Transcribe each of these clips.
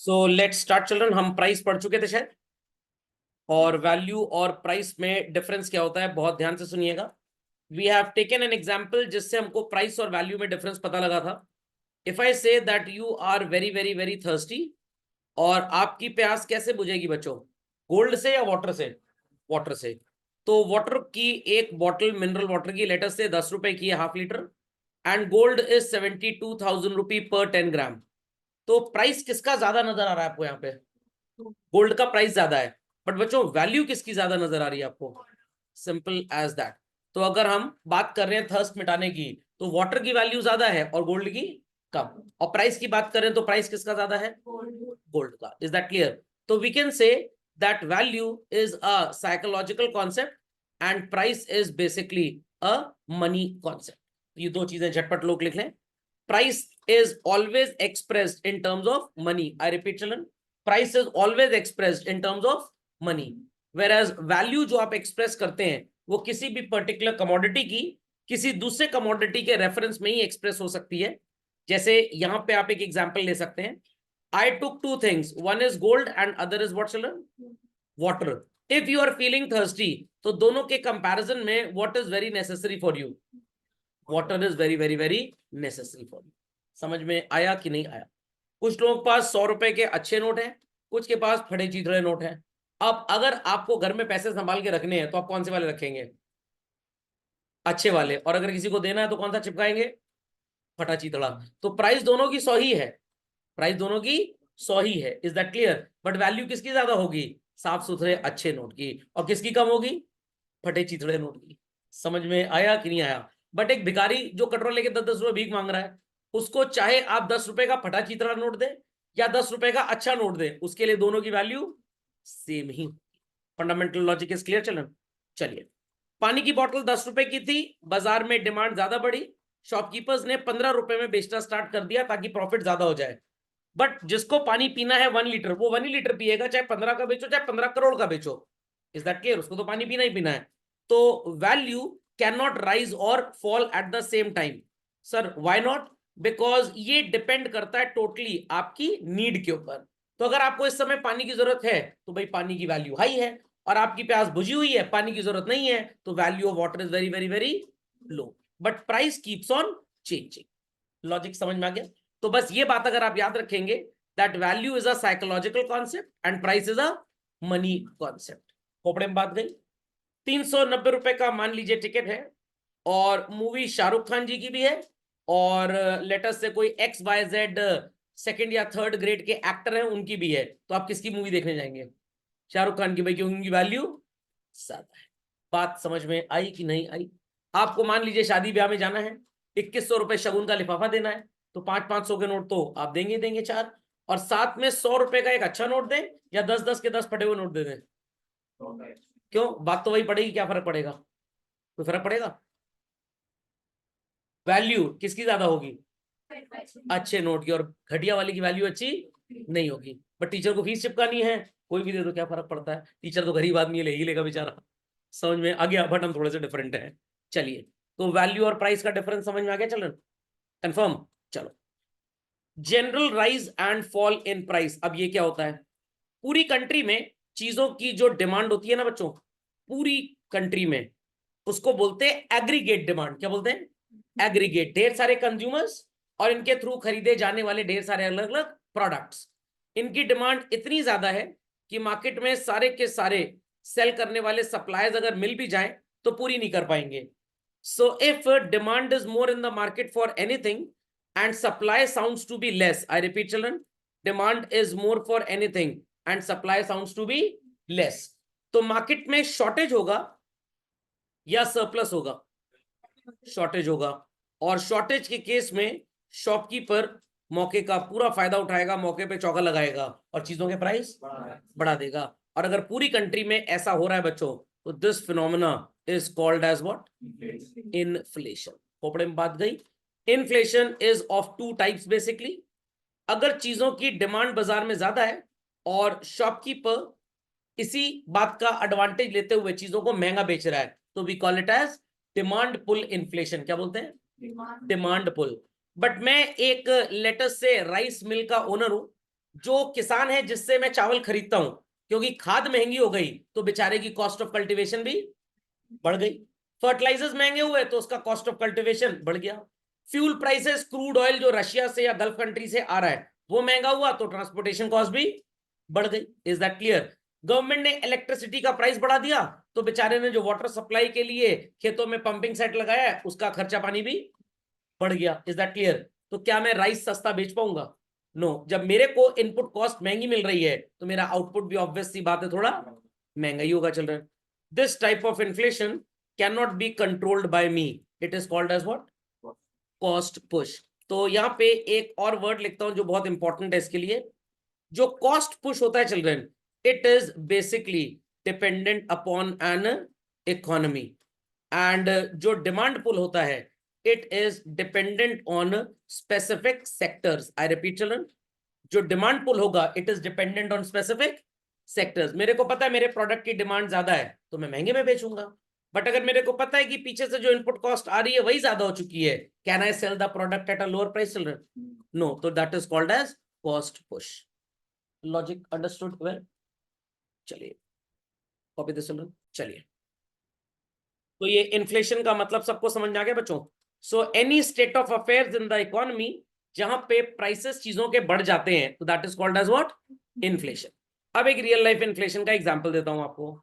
So let's start children. हम price पढ़ चुके थे शायद, और वैल्यू और प्राइस में डिफरेंस क्या होता है बहुत ध्यान से सुनिएगा। We have taken an example जिससे हमको प्राइस और वैल्यू में डिफरेंस पता लगा था। If I say that you are very very very thirsty, और आपकी प्यास कैसे बुझेगी बच्चों? गोल्ड से या वाटर से? वाटर से। तो वाटर की एक बॉटल मिनरल वाटर की लेटर से 10 रुपए की है, half litre, and gold is 72,000 रुपी पर 10 ग्राम। तो प्राइस किसका ज्यादा नजर आ रहा है आपको यहाँ पे? गोल्ड का प्राइस ज्यादा है। बट बच्चों वैल्यू किसकी ज्यादा नजर आ रही है आपको? Simple as that. तो अगर हम बात कर रहे हैं थर्स्ट मिटाने की, तो वाटर की वैल्यू ज्यादा है और गोल्ड की कम। और प्राइस की बात करें तो प्राइस किसका ज्यादा है? गोल्ड का। Is that clear? तो we can say that value is a psychological concept and price is basically a money concept. ये दो चीजें झटपट लोग लिख लें। price is always expressed in terms of money. I repeat children, price is always expressed in terms of money, whereas value जो आप express करते हैं वो किसी भी particular commodity की किसी दूसरे commodity के reference में ही express हो सकती है। जैसे यहां पे आप एक example ले सकते हैं। I took two things, one is gold and other is what children? Water. If you are feeling thirsty, तो दोनों के comparison में what is very necessary for you? Water is very very very necessary for you. समझ में आया कि नहीं आया? कुछ लोगों के पास 100 रुपए के अच्छे नोट हैं, कुछ के पास फटे चीथड़े नोट हैं। अब अगर आपको घर में पैसे संभाल के रखने हैं तो आप कौन से वाले रखेंगे? अच्छे वाले। और अगर किसी को देना है तो कौन सा चिपकाएंगे? फटा चीथड़ा। तो प्राइस दोनों की 100 ही है, प्राइस दोनों की 100 ही है। Is that clear? But value किसकी ज्यादा होगी? साफ सुथरे अच्छे नोट की। और किसकी कम होगी? फटे चीथड़े नोट की। समझ में आया कि नहीं आया? बट एक भिखारी जो कटोरा लेके 10-10 रुपए भीख मांग रहा है, उसको चाहे आप 10 रुपए का फटा चीतरा नोट दे या 10 रुपए का अच्छा नोट दे, उसके लिए दोनों की value same he. Fundamental logic is clear children? चलिए, पानी की बोतल 10 रुपए की थी, बाजार में डिमांड ज्यादा बढ़ी, शॉपकीपर्स ने 15 रुपए में बेचना स्टार्ट कर दिया ताकि प्रॉफिट ज्यादा हो जाए। बट जिसको पानी पीना है 1 लीटर, वो 1 ही लीटर पिएगा, चाहे 15 का बेचो चाहे 15 करोड़ का बेचो। Is that clear? उसको तो पानी पीना ही पीना है। तो वैल्यू कैन नॉट राइज और fall at the same time. Sir why not? Because ये डिपेंड करता है टोटली आपकी नीड के ऊपर। तो अगर आपको इस समय पानी की जरूरत है तो भाई पानी की वैल्यू हाई है, और आपकी प्यास बुझी हुई है, पानी की जरूरत नहीं है, तो value of water is very very very low. But price keeps on changing. Logic समझ में आ गया? तो बस ये बात अगर आप याद रखेंगे, that value is a psychological concept and price is a money concept. खोपड़े में बात गई। 390 रुपए का मान लीजिए टिकट है, और मूवी शाहरुख खान जी की भी है, और लेटेस्ट से कोई XYZ सेकंड या थर्ड ग्रेड के एक्टर हैं उनकी भी है, तो आप किसकी मूवी देखने जाएंगे? शाहरुख खान की, भाई क्योंकि उनकी वैल्यू ज्यादा है। बात समझ में आई कि नहीं आई? आपको मान लीजिए शादी ब्याह में जाना है, 2100 रुपए शगुन का लिफाफा देना है, तो 500-500 के नोट तो आप देंगे देंगे चार, और साथ में 100 रुपए का एक अच्छा नोट दें या 10-10 के 10 फटे हुए नोट दे दें? क्यों? बात तो वही पड़ेगी, क्या फर्क पड़ेगा? कोई फर्क पड़ेगा? वैल्यू किसकी ज्यादा होगी? अच्छे नोट की। और घटिया वाले की वैल्यू अच्छी नहीं होगी। बट टीचर को फीस चिपकानी है, कोई भी दे दो, क्या फर्क पड़ता है? टीचर तो गरीब आदमी है, ले ही लेगा बेचारा। समझ में आ गया? बट हम थोड़े से डिफरेंट हैं। चलिए, तो वैल्यू और प्राइस का डिफरेंस समझ में आ गया चलो? कंफर्म? चलो, general rise and fall in price. अब ये क्या होता है? पूरी कंट्री में चीजों की जो डिमांड होती है ना बच्चों, पूरी कंट्री में, उसको बोलते हैं एग्रीगेट डिमांड। क्या बोलते हैं? एग्रीगेट। ढेर सारे कंज्यूमर्स और इनके थ्रू खरीदे जाने वाले ढेर सारे अलग अलग प्रोडक्ट्स, इनकी डिमांड इतनी ज्यादा है कि मार्केट में सारे के सारे सेल करने वाले सप्लायर्स अगर मिल भी जाएं तो पूरी नहीं कर पाएंगे। So if demand is more in the market for anything and supply sounds to be less. I repeat children, demand is more for anything and supply sounds to be less. तो market में shortage होगा या surplus होगा? Shortage होगा। और shortage के case में shopkeeper मौके का पूरा फायदा उठाएगा, मौके पे चौका लगाएगा और चीजों के प्राइस बढ़ा देगा। और अगर पूरी कंट्री में ऐसा हो रहा है बच्चों, तो this phenomena is called as what? Inflation. खोपड़े में बात गई। Inflation is of two types basically. अगर चीजों की डिमांड बाजार में ज्यादा है और शॉपकीपर इसी बात का एडवांटेज लेते हुए चीजों को महंगा बेच रहा है, तो we call it as demand pull inflation. क्या बोलते हैं? Demand pull. बट मैं एक लेटेस्ट से राइस मिल का ओनर हूं, जो किसान है जिससे मैं चावल खरीदता हूं, क्योंकि खाद महंगी हो गई तो बेचारे की कॉस्ट ऑफ कल्टीवेशन भी बढ़ गई। फर्टिलाइजर्स महंगे हुए तो उसका कॉस्ट ऑफ कल्टीवेशन बढ़ गया। फ्यूल प्राइसेस, क्रूड ऑयल जो रशिया से या गल्फ कंट्री से आ रहा है वो महंगा हुआ तो ट्रांसपोर्टेशन कॉस्ट भी बढ़ गई। Is that clear? गवर्नमेंट ने इलेक्ट्रिसिटी का प्राइस बढ़ा दिया तो बेचारे ने जो वाटर सप्लाई के लिए खेतों में पंपिंग सेट लगाया है उसका खर्चा पानी भी बढ़ गया। Is that clear? तो क्या मैं राइस सस्ता बेच पाऊंगा? नो। जब मेरे को इनपुट कॉस्ट महंगी मिल रही है तो मेरा आउटपुट भी ऑब्वियस सी बात है थोड़ा महंगा ही होगा। Children, this type of inflation can not be controlled by me, it is called as what? Cost push. तो यहाँ पे एक और वर्ड लिखता हूं जो बहुत इंपॉर्टेंट है इसके लिए। जो कॉस्ट पुश होता है children, it is basically dependent upon an economy, and जो डिमांड पुल होता है it is dependent on specific sectors. I repeat children, जो डिमांड पुल होगा it is dependent on specific sectors. मेरे को पता है मेरे प्रोडक्ट की डिमांड ज्यादा है तो मैं महंगे में बेचूंगा, बट अगर मेरे को पता है कि पीछे से जो इनपुट कॉस्ट आ रही है वही ज्यादा हो चुकी है, can I sell the product at a lower price children? No. तो that is called as cost push. Logic understood well? चलिए कॉपी दिस चिल्ड्रन। चलिए, तो ये इन्फ्लेशन का मतलब सबको समझ में आ गया बच्चों? So any state of affairs in the economy जहां पे प्राइसेस चीजों के बढ़ जाते हैं तो that is called as what? Inflation. अब एक रियल लाइफ इन्फ्लेशन का एग्जांपल देता हूं आपको।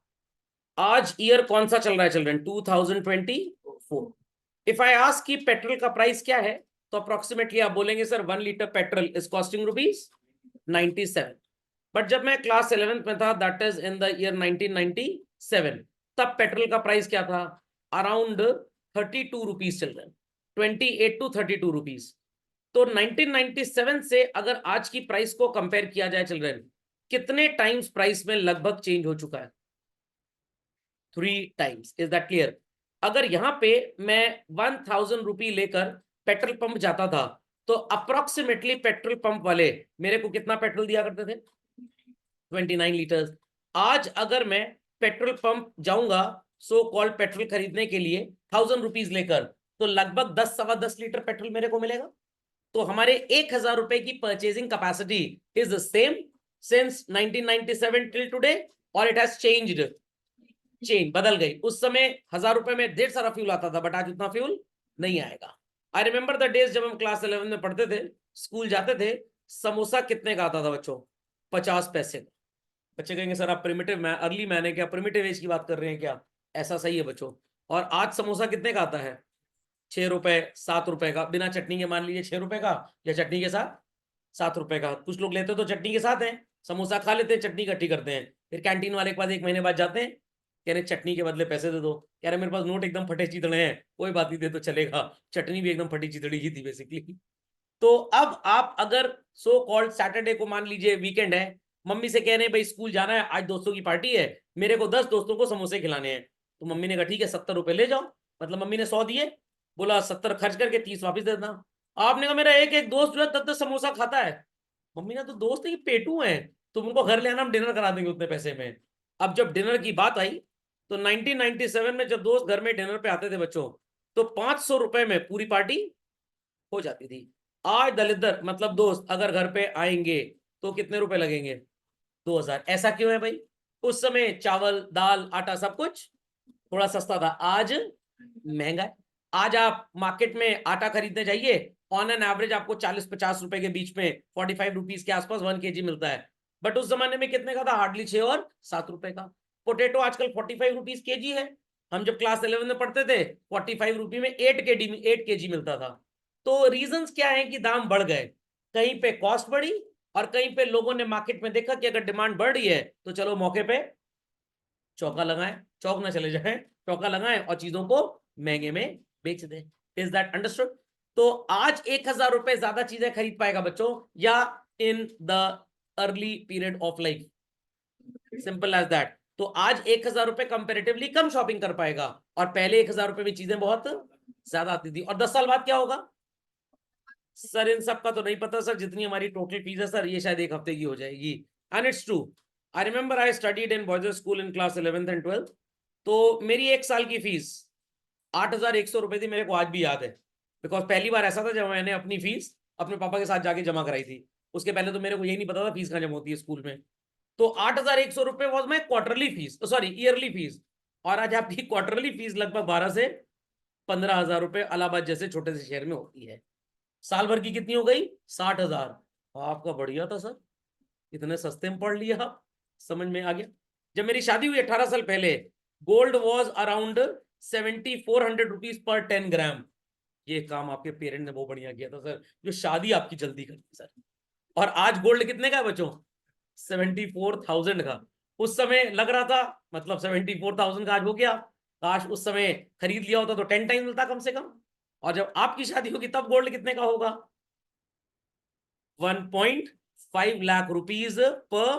आज ईयर कौन सा चल रहा है चिल्ड्रन? 2024। इफ आई आस्क कि पेट्रोल का प्राइस क्या है तो अप्रोक्सीमेटली आप बोलेंगे sir 1 litre petrol is costing ₹97। But जब मैं क्लास 11th में था, that is in the year 1997, तब पेट्रोल का प्राइस क्या था? अराउंड 32 रुपीज चल रहे हैं, 28 to 32 रुपीज। तो 1997 से अगर आज की प्राइस को कंपेयर किया जाए चिल्ड्रन, कितने टाइम्स प्राइस में लगभग चेंज हो चुका है? 3 टाइम्स। Is that clear? अगर यहां पे मैं 1000 रुपी लेकर पेट्रोल पंप जाता था तो अप्रोक्सीमेटली पेट्रोल पंप वाले मेरे को कितना पेट्रोल दिया करते थे? 29 लीटर्स। आज अगर मैं पेट्रोल पंप जाऊंगा सो कॉल्ड पेट्रोल खरीदने के लिए 1000 रुपीज लेकर, तो लगभग 10-10.25 लीटर पेट्रोल मेरे को मिलेगा। तो हमारे 1000 रुपए की purchasing capacity is the same since 1997 till today, और इट हैज चेंज्ड। चेंज बदल गई। उस समय 1000 रुपए में ढेर सारा फ्यूल आता था, बट आज उतना फ्यूल नहीं आएगा। आई रिमेंबर द डेज जब हम क्लास 11 में पढ़ते थे, स्कूल जाते थे, समोसा कितने का आता था बच्चों? 50 पैसे का। बच्चे कहेंगे सर आप प्रिमिटिव मैं अर्ली मैंने क्या प्रिमिटिव एज की बात कर रहे हैं क्या? ऐसा सही है बच्चों। और आज समोसा कितने का आता है? 6 रुपए, 7 रुपए का, बिना चटनी के मान लीजिए 6 रुपए का, या चटनी के साथ 7 रुपए का। कुछ लोग लेते तो चटनी के साथ हैं, समोसा खा लेते हैं, चटनी इकट्ठी करते हैं, फिर कैंटीन वाले के पास 1 महीने बाद जाते हैं, कह रहे चटनी के बदले पैसे दे दो। कह रहे मेरे पास नोट एकदम फटे चितड़े हैं, कोई बात नहीं दे तो चलेगा, चटनी भी एकदम फटी चितड़ी ही थी बेसिकली। तो अब आप अगर सो कॉल्ड सैटरडे को मान लीजिए वीकेंड है, मम्मी से कह रहे हैं भाई स्कूल जाना है, आज दोस्तों की पार्टी है, मेरे को 10 दोस्तों को समोसे खिलाने हैं। तो मम्मी ने कहा ठीक है 70 रुपए ले जाओ, मतलब मम्मी ने 100 दिए, बोला 70 खर्च करके 30 वापस दे देना। आपने कहा मेरा एक एक दोस्त जो है 10-10 समोसा खाता है। मम्मी ने तो दोस्त है कि पेटू है, तुम उनको घर ले आना, हम डिनर करा देंगे उतने पैसे में। अब जब डिनर की बात आई तो 1997 में जब दोस्त घर में डिनर पे आते थे बच्चों, तो 500 रुपए में पूरी पार्टी हो जाती थी। आज दलिद्र मतलब दोस्त अगर घर पे आएंगे तो कितने रुपए लगेंगे? 2000। ऐसा क्यों है भाई? उस समय चावल दाल आटा सब कुछ थोड़ा सस्ता था, आज महंगा है। आज आप मार्केट में आटा खरीदने जाइए, ऑन एन एवरेज आपको 40-50 रुपए के बीच में, 45 रुपीज के आसपास 1 kg मिलता है। बट उस जमाने में कितने का था? हार्डली 6 और 7 रुपए का। पोटेटो आजकल 45 रुपीज केजी है। हम जब क्लास 11 में पढ़ते थे 45 रुपी में 8 kg मिलता था। तो रीजंस क्या है कि दाम बढ़ गए? कहीं पे कॉस्ट बढ़ी और कहीं पे लोगों ने मार्केट में देखा कि अगर डिमांड बढ़ रही है तो चलो मौके पे चौका लगाएं, चौक ना चले जाएं, चौका लगाएं और चीजों को महंगे में बेच दें। Is that understood? तो आज 1000 रुपए ज्यादा चीजें खरीद पाएगा बच्चों, या in the early period of life? Simple as that. तो आज 1000 रुपए कंपेरेटिवली कम शॉपिंग कर पाएगा, और पहले 1000 रुपए में चीजें बहुत ज्यादा आती थी। और 10 साल बाद क्या होगा सर? इन सब का तो नहीं पता सर, जितनी हमारी टोटल फीस है सर ये शायद 1 हफ्ते की हो जाएगी। And it's true. I remember I studied in boys school in class 11th and 12th। तो मेरी 1 साल की फीस 8100 रुपए थी, मेरे को आज भी याद है। बिकॉज पहली बार ऐसा था जब मैंने अपनी फीस अपने पापा के साथ जाके जमा कराई थी। उसके पहले तो मेरे को यही नहीं पता था फीस कहाँ जमा होती है स्कूल में। तो 8,100 रुपए was my quarterly fees, sorry yearly fees. और आज आपकी क्वार्टरली फीस लगभग 12 से 15 हजार रुपए इलाहाबाद जैसे छोटे से शहर में होती है। साल भर की कितनी हो गई? 60,000। आपका बढ़िया था सर, इतने सस्ते में पढ़ लिया आप, समझ में आ गया। जब मेरी शादी हुई 18 साल पहले, gold was around 7,400 rupees per 10 ग्राम। ये काम आपके पेरेंट ने बहुत बढ़िया किया था सर, जो शादी आपकी जल्दी कर दी सर। और आज गोल्ड कितने का है बच्चों? 74,000 का। उस समय लग रहा था, मतलब 74,000 का आज हो गया। काश उस समय खरीद लिया होता तो 10 टाइम मिलता कम से कम। और जब आपकी शादी होगी तब गोल्ड कितने का होगा? 1.5 लाख रुपीज पर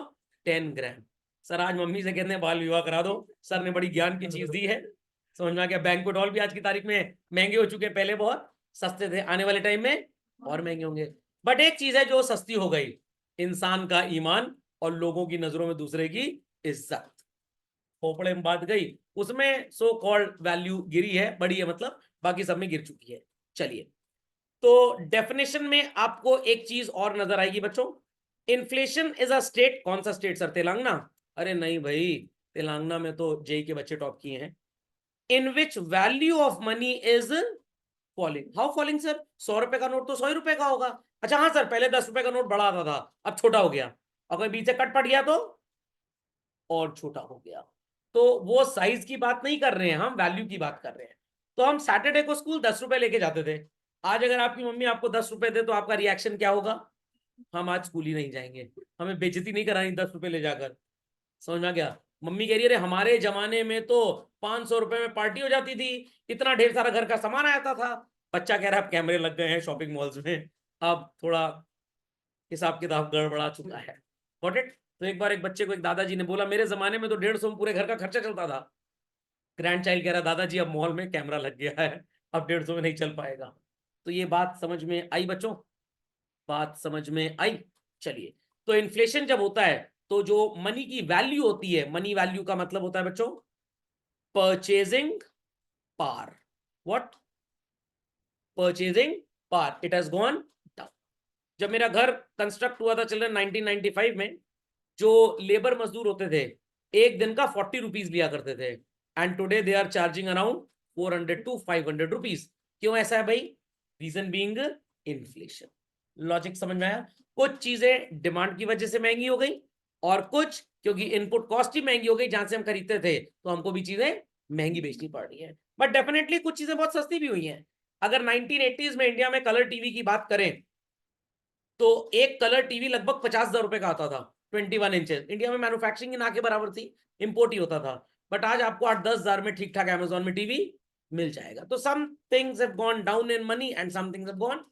10 ग्राम। सर आज मम्मी से कहते हैं बाल विवाह करा दो, सर ने बड़ी ज्ञान की चीज दी है, समझ में आ गया। बैंक्वेट हॉल भी आज की तारीख में महंगे हो चुके हैं, पहले बहुत सस्ते थे, आने वाले टाइम में और महंगे होंगे। बट एक चीज है जो सस्ती हो गई, इंसान का ईमान और लोगों की नजरों में दूसरे की इज्जत। खोपड़े में बात गई, उसमें सो कॉल्ड वैल्यू गिरी है, बड़ी है मतलब, बाकी सब में गिर चुकी है। चलिए, तो डेफिनेशन में आपको एक चीज और नजर आएगी बच्चों, इन्फ्लेशन इज अ स्टेट। कौन सा स्टेट सर? तेलंगाना? अरे नहीं भाई, तेलंगाना में तो जेई के बच्चे टॉप किए हैं। In which value of money is falling. How falling sir? 100 रुपए का नोट तो 100 रुपए का होगा। अच्छा हाँ सर, पहले 10 रुपए का नोट बड़ा आता था, अब छोटा हो गया। अगर बीच से कट पट गया तो और छोटा हो गया। तो वो साइज की बात नहीं कर रहे हैं हम, वैल्यू की बात कर रहे हैं। तो हम सैटरडे को स्कूल 10 रुपए लेके जाते थे। आज अगर आपकी मम्मी आपको 10 रुपए दे तो आपका रिएक्शन क्या होगा? हम आज स्कूल ही नहीं जाएंगे, हमें बेइज्जती नहीं करानी 10 रुपए ले जाकर। समझ में आ गया? मम्मी कह रही है अरे हमारे जमाने में तो 500 रुपए में पार्टी हो जाती थी, इतना ढेर सारा घर का सामान आता था। बच्चा कह रहा है अब कैमरे लग गए हैं शॉपिंग मॉल्स में, अब थोड़ा हिसाब किताब गड़बड़ा चुका है। Got it? तो एक बार एक बच्चे को एक दादाजी ने बोला मेरे जमाने में तो 150 में पूरे घर का खर्चा चलता था। ग्रैंड चाइल्ड कह रहा दादाजी अब मॉल में कैमरा लग गया है, अब 150 में नहीं चल पाएगा। तो ये बात समझ में आई बच्चों? बात समझ में आई? चलिए, तो इन्फ्लेशन जब होता है तो जो मनी की वैल्यू होती है, मनी वैल्यू का मतलब होता है बच्चों purchasing power. What? Purchasing power, it has gone down. जब मेरा घर कंस्ट्रक्ट हुआ था चिल्ड्रन 1995 में, जो लेबर मजदूर होते थे एक दिन का 40 रुपीज लिया करते थे, and today they are charging around 400 to 500 rupees. क्यों ऐसा है भाई? Reason being inflation. लॉजिक समझ में आया? कुछ चीजें डिमांड की वजह से महंगी हो गई, और कुछ क्योंकि इनपुट कॉस्ट ही महंगी हो गई, जहां से हम खरीदते थे तो हमको भी चीजें महंगी बेचनी पड़ रही है। बट डेफिनेटली कुछ चीजें बहुत सस्ती भी हुई हैं। अगर 1980s में इंडिया में कलर टीवी की बात करें तो एक कलर टीवी लगभग 50,000 रुपए का आता था, 21 इंचेस। इंडिया में मैन्युफैक्चरिंग ना के बराबर थी, इंपोर्ट ही होता था। बट आज आपको 8-10 हजार में ठीक ठाक अमेजोन में टीवी मिल जाएगा। तो some things have gone down in money and some things have gone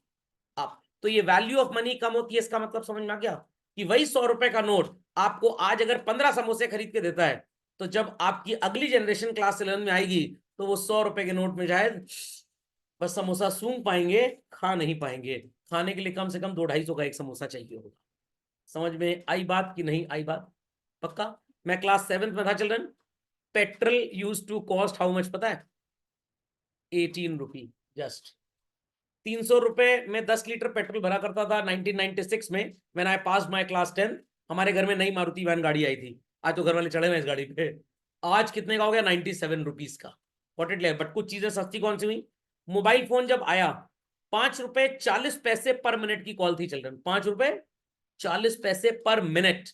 up. तो ये वैल्यू ऑफ मनी कम होती है, इसका मतलब समझ में आ गया कि वही 100 रुपए का नोट आपको आज अगर 15 समोसे खरीद के देता है, तो जब आपकी अगली जनरेशन क्लास 11 में आएगी तो वो 100 रुपए के नोट में शायद बस समोसा सूंघ पाएंगे, खा नहीं पाएंगे। खाने के लिए कम से कम 200-250 का एक समोसा चाहिए होगा। समझ में आई बात कि नहीं आई बात? पक्का? मैं क्लास 7th में था children, petrol use to cost how much पता है? 18 रुपी जस्ट। 300 रुपए में 10 लीटर पेट्रोल भरा करता था 1996 में, when I pass my class 10th। हमारे घर में नई मारुति वैन गाड़ी आई थी, आज तो घर वाले चढ़े हुए इस गाड़ी पे। आज कितने का हो गया? 97 रुपीज का। वॉट इट ले। बट कुछ चीजें सस्ती कौन सी हुई? मोबाइल फोन जब आया, 5 रुपए 40 पैसे पर मिनट की कॉल थी चिल्ड्रन, 5 रुपए 40 पैसे पर मिनट।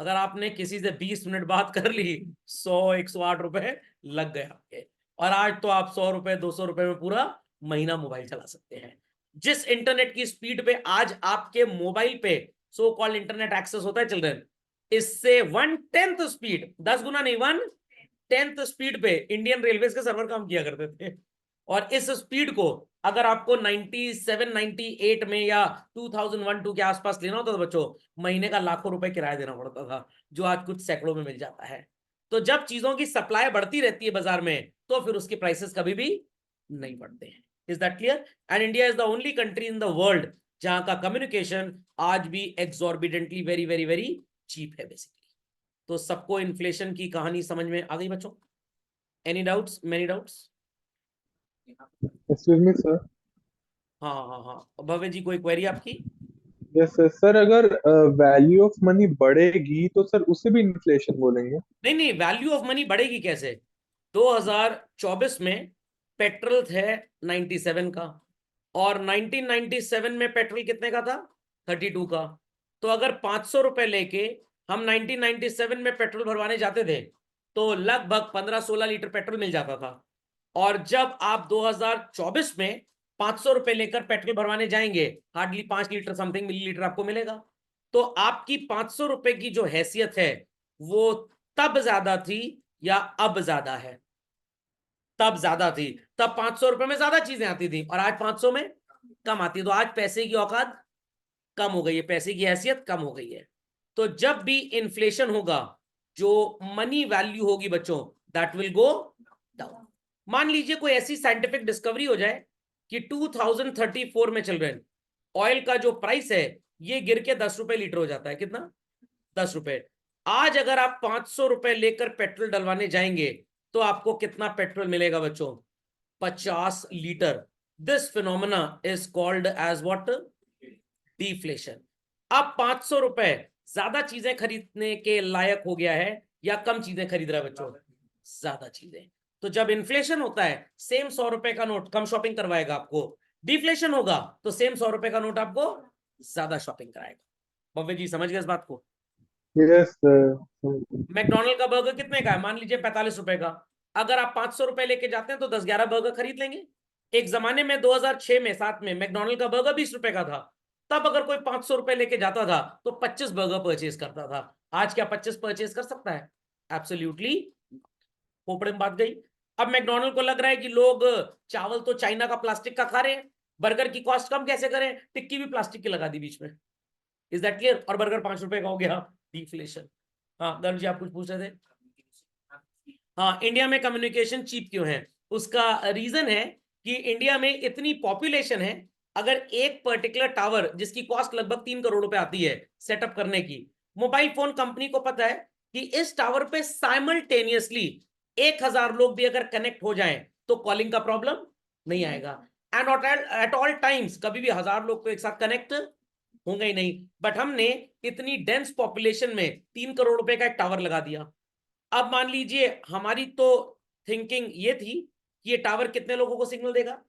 अगर आपने किसी से 20 मिनट बात कर ली, 100-108 रुपए लग गए आपके। और आज तो आप 100 रुपए 200 रुपए में पूरा महीना मोबाइल चला सकते हैं। जिस इंटरनेट की स्पीड पे आज आपके मोबाइल पे सो कॉल्ड इंटरनेट एक्सेस होता है चिल्ड्रन, इससे 1/10 स्पीड, 10 गुना नहीं, 1/10 स्पीड पे इंडियन रेलवे के सर्वर काम किया करते थे। और इस स्पीड को अगर आपको 97-98 में या 2001-2 के आसपास लेना होता था बच्चों, महीने का लाखों रुपए किराया देना पड़ता था, जो आज कुछ सैकड़ों में मिल जाता है। तो जब चीजों की सप्लाई बढ़ती रहती है बाजार में, तो फिर उसके प्राइसेस कभी भी नहीं बढ़ते हैं। Is that clear? And India is the only country in the world जहां का कम्युनिकेशन आज भी एक्सॉर्बिडेंटली वेरी वेरी वेरी चीप है बेसिकली। तो सबको इन्फ्लेशन की कहानी समझ में आ गई बच्चों? Any doubts? Many doubts? Excuse me sir. हाँ हाँ हाँ, भव्य जी कोई क्वेरी आपकी? Yes sir. सर अगर वैल्यू ऑफ मनी बढ़ेगी तो सर उसे भी इन्फ्लेशन बोलेंगे? नहीं नहीं, वैल्यू ऑफ मनी बढ़ेगी कैसे? 2024 में पेट्रोल थे 97 का, और 1997 में पेट्रोल कितने का था? 32 का। तो अगर 500 रुपए लेके हम 1997 में पेट्रोल भरवाने जाते थे तो लगभग 15-16 लीटर पेट्रोल मिल जाता था। और जब आप 2024 में 500 रुपए लेकर पेट्रोल भरवाने जाएंगे, हार्डली 5 लीटर समथिंग मिलीलीटर आपको मिलेगा। तो आपकी 500 रुपए की जो हैसियत है वो तब ज्यादा थी या अब ज्यादा है? तब ज्यादा थी। तब 500 रुपए में ज्यादा चीजें आती थी और आज 500 में कम आती है। तो आज पैसे की औकात कम हो गई है, पैसे की हैसियत कम हो गई है। तो जब भी इन्फ्लेशन होगा, जो मनी वैल्यू होगी बच्चों, दैट विल गो डाउन। मान लीजिए कोई ऐसी साइंटिफिक डिस्कवरी हो जाए कि 2034 में चल रहे हैं, ऑयल का जो प्राइस है ये गिर के 10 रुपए लीटर हो जाता है। कितना? 10 रुपए। आज अगर आप 500 रुपए लेकर पेट्रोल डलवाने जाएंगे तो आपको कितना पेट्रोल मिलेगा बच्चों? 50 litre. This phenomena is called as what? Deflation. अब 500 रुपए ज्यादा चीजें खरीदने के लायक हो गया है या कम चीजें खरीद रहा है बच्चों? ज्यादा चीजें। तो जब इन्फ्लेशन होता है, सेम 100 रुपए का नोट कम शॉपिंग करवाएगा आपको। डिफ्लेशन होगा तो सेम 100 रुपए का नोट आपको ज्यादा शॉपिंग कराएगा। भव्य जी समझ गए इस बात को? Yes sir. मैकडोनल्ड का बर्गर कितने का है? मान लीजिए 45 रुपए का। अगर आप 500 रुपए लेके जाते हैं तो 10-11 बर्गर खरीद लेंगे। एक जमाने में 2006 में 7 में मैकडोनल्ड का बर्गर 20 रुपए का था। तब अगर कोई 500 रुपए लेके जाता था तो 25 बर्गर परचेज करता था। आज क्या 25 परचेज कर सकता है? एब्सोल्युटली। खोपड़े में बात गई। अब मैकडोनल्ड को लग रहा है कि लोग चावल तो चाइना का प्लास्टिक का खा रहे हैं, बर्गर की कॉस्ट कम कैसे करें, टिक्की भी प्लास्टिक की लगा दी बीच में। Is that clear? और बर्गर 5 रुपए का हो गया। डिफ्लेशन। हाँ गर्व जी आप कुछ पूछ रहे थे? हाँ, इंडिया में कम्युनिकेशन चीप क्यों है? उसका रीजन है कि इंडिया में इतनी पॉपुलेशन है। अगर एक पर्टिकुलर टावर जिसकी कॉस्ट लगभग 3 करोड़ रुपए आती है सेटअप करने की, मोबाइल फोन कंपनी को पता है कि इस टावर पे साइमल्टेनियसली 1,000 लोग भी अगर कनेक्ट हो जाएं तो कॉलिंग का प्रॉब्लम नहीं आएगा। एंड एट ऑल टाइम्स कभी भी 1,000 लोग तो एक साथ कनेक्ट होंगे ही नहीं। बट हमने इतनी डेंस पॉपुलेशन में 3 करोड़ रुपए का एक टावर लगा दिया। अब मान लीजिए हमारी तो थिंकिंग ये थी कि ये टावर कितने लोगों को सिग्नल देगा?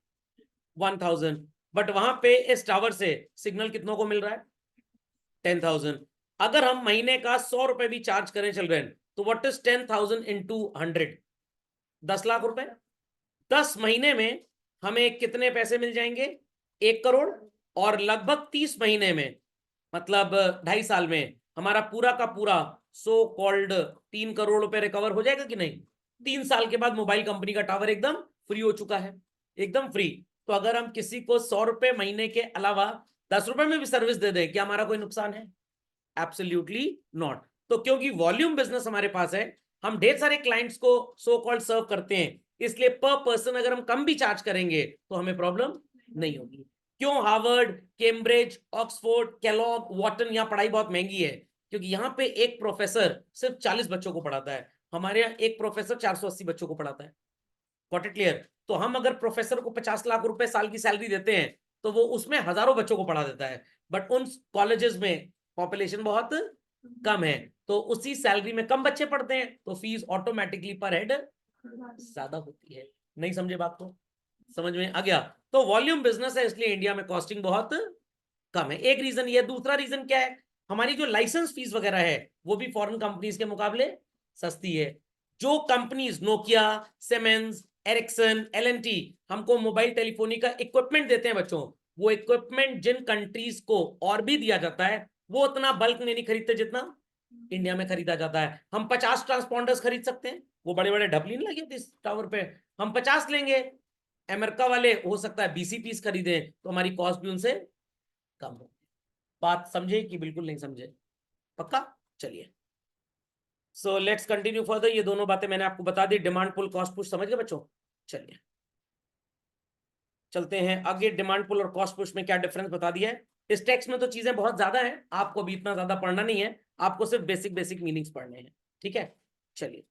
1,000। बट वहां पे इस टावर से सिग्नल कितनों को मिल रहा है? 10,000। अगर हम महीने का 100 रुपए भी चार्ज करें चल रहे हैं तो व्हाट इज 10,000 इंटू 100? 10 लाख रुपए। 10 महीने में हमें कितने पैसे मिल जाएंगे? 1 करोड़। और लगभग 30 महीने में, मतलब 2.5 साल में, हमारा पूरा का पूरा सो कॉल्ड 3 करोड़ रुपए रिकवर हो जाएगा कि नहीं? 3 साल के बाद मोबाइल कंपनी का टावर एकदम फ्री हो चुका है, एकदम फ्री। तो अगर हम किसी को 100 रुपए महीने के अलावा 10 रुपए में भी सर्विस दे दें, क्या हमारा कोई नुकसान है? Absolutely not. तो क्योंकि वॉल्यूम बिजनेस हमारे पास है, हम ढेर सारे क्लाइंट्स को सो कॉल्ड सर्व करते हैं, इसलिए पर पर्सन अगर हम कम भी चार्ज करेंगे तो हमें प्रॉब्लम नहीं होगी। क्यों Harvard, Cambridge, Oxford, Kellogg, Wharton यहाँ पढ़ाई बहुत महंगी है? क्योंकि यहाँ पे एक प्रोफेसर सिर्फ 40 बच्चों को पढ़ाता है। हमारे यहाँ एक प्रोफेसर 480 बच्चों को पढ़ाता है। Got it clear? तो हम अगर प्रोफेसर को 50 लाख रुपए साल की सैलरी देते हैं तो वो उसमें हजारों बच्चों को पढ़ा देता है। बट उन कॉलेजेस में पॉपुलेशन बहुत कम है, तो उसी सैलरी में कम बच्चे पढ़ते हैं तो फीस ऑटोमेटिकली पर हेड ज्यादा होती है। नहीं समझे बात को? समझ में आ गया? तो वॉल्यूम बिजनेस है इसलिए इंडिया में कॉस्टिंग बहुत कम है। एक रीजन ये। दूसरा रीजन क्या है? हमारी जो लाइसेंस फीस वगैरह है वो भी फॉरेन कंपनीज के मुकाबले सस्ती है। जो companies Nokia, Siemens, Ericsson, L and T हमको मोबाइल टेलीफोनी का इक्विपमेंट देते हैं बच्चों, वो इक्विपमेंट जिन कंट्रीज को और भी दिया जाता है वो उतना बल्क में नहीं खरीदते जितना इंडिया में खरीदा जाता है। हम 50 ट्रांसपॉन्डर्स खरीद सकते हैं, वो बड़े बड़े ढपली नहीं लगे थे इस टावर पे, हम 50 लेंगे। अमेरिका वाले हो सकता है 20 पीस खरीदें तो हमारी कॉस्ट भी उनसे कम हो। बात समझे कि बिल्कुल नहीं समझे? पक्का? चलिए, सो लेट्स कंटिन्यू फर्दर। ये दोनों बातें मैंने आपको बता दी, डिमांड पुल कॉस्ट पुश, समझ गए बच्चों? चलिए चलते हैं आगे। डिमांड पुल और कॉस्ट पुश में क्या डिफरेंस बता दिया है। इस टेक्स्ट में तो चीजें बहुत ज्यादा है, आपको भी इतना ज्यादा पढ़ना नहीं है, आपको सिर्फ बेसिक बेसिक मीनिंग्स पढ़ने हैं। ठीक है, चलिए।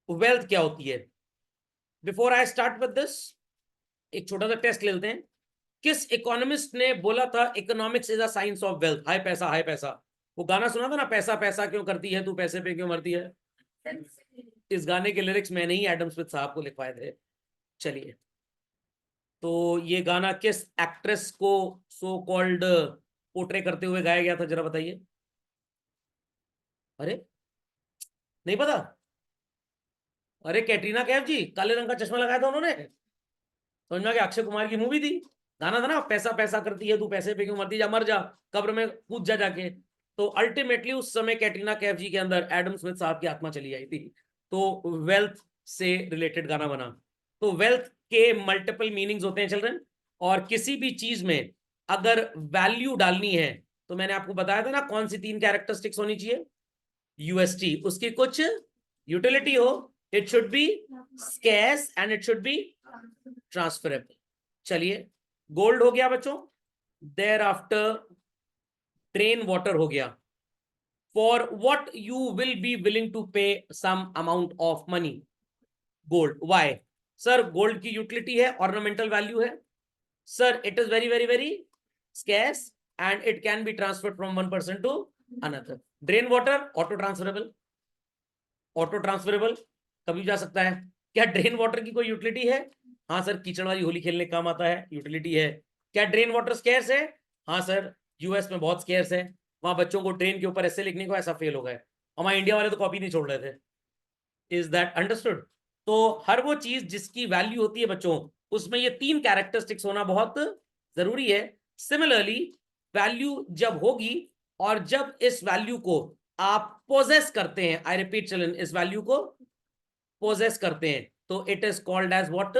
वेल्थ क्या होती है? Before I start with this, एक छोटा सा टेस्ट ले लेते हैं। किस इकोनॉमिस्ट ने बोला था economics is a science of wealth? हाय पैसा हाय पैसा। वो गाना सुना था ना, पैसा पैसा क्यों करती है तू, पैसे पे क्यों मरती है। इस गाने के लिरिक्स मैंने ही एडम स्मिथ साहब को लिखवाए थे। चलिए, तो ये गाना किस एक्ट्रेस को सो कॉल्ड पोर्ट्रे करते हुए गाया गया था, जरा बताइए। अरे नहीं पता? अरे कैटरीना कैफ जी, काले रंग का चश्मा लगाया था उन्होंने। समझ में आ गया, अक्षय कुमार की मूवी थी, गाना था ना, पैसा पैसा करती है तू, पैसे पे क्यों मरती, जा मर जा, कब्र में कूद जा जाके। तो अल्टीमेटली उस समय कैटरीना कैफ जी के अंदर एडम स्मिथ साहब की आत्मा चली आई थी। तो वेल्थ से रिलेटेड गाना बना। तो वेल्थ के मल्टीपल मीनिंग्स होते हैं चिल्ड्रन, और किसी भी चीज में अगर वैल्यू डालनी है तो मैंने आपको बताया था ना कौन सी 3 कैरेक्टरिस्टिक्स होनी चाहिए। यूएसटी, उसकी कुछ यूटिलिटी हो, it should be scarce and it should be transferable. चलिए, गोल्ड हो गया बच्चों, देयर आफ्टर ड्रेन वाटर हो गया। For what you will be willing to pay some amount of money, gold. Why? Sir gold की utility है, ornamental value है। Sir it is very very very scarce and it can be transferred from one person to another. Drain water auto transferable, auto transferable कभी जा सकता है। क्या drain water की कोई यूटिलिटी है? हाँ सर, कीचड़ वाली होली खेलने काम आता है, यूटिलिटी है। क्या ड्रेन वाटर स्केर्स है? हाँ सर, यूएस में बहुत स्केर्स है, वहां बच्चों को ट्रेन के ऊपर ऐसे लिखने को ऐसा फेल हो गए, हमारे इंडिया वाले तो कॉपी नहीं छोड़ रहे थे। Is that understood? तो हर वो चीज जिसकी वैल्यू होती है बच्चों, उसमें ये 3 कैरेक्टरिस्टिक्स होना बहुत जरूरी है। सिमिलरली वैल्यू जब होगी और जब इस वैल्यू को आप पोजेस करते हैं, आई रिपीट चिल्ड्रन, इस वैल्यू को पोजेस करते हैं, तो it is called as what?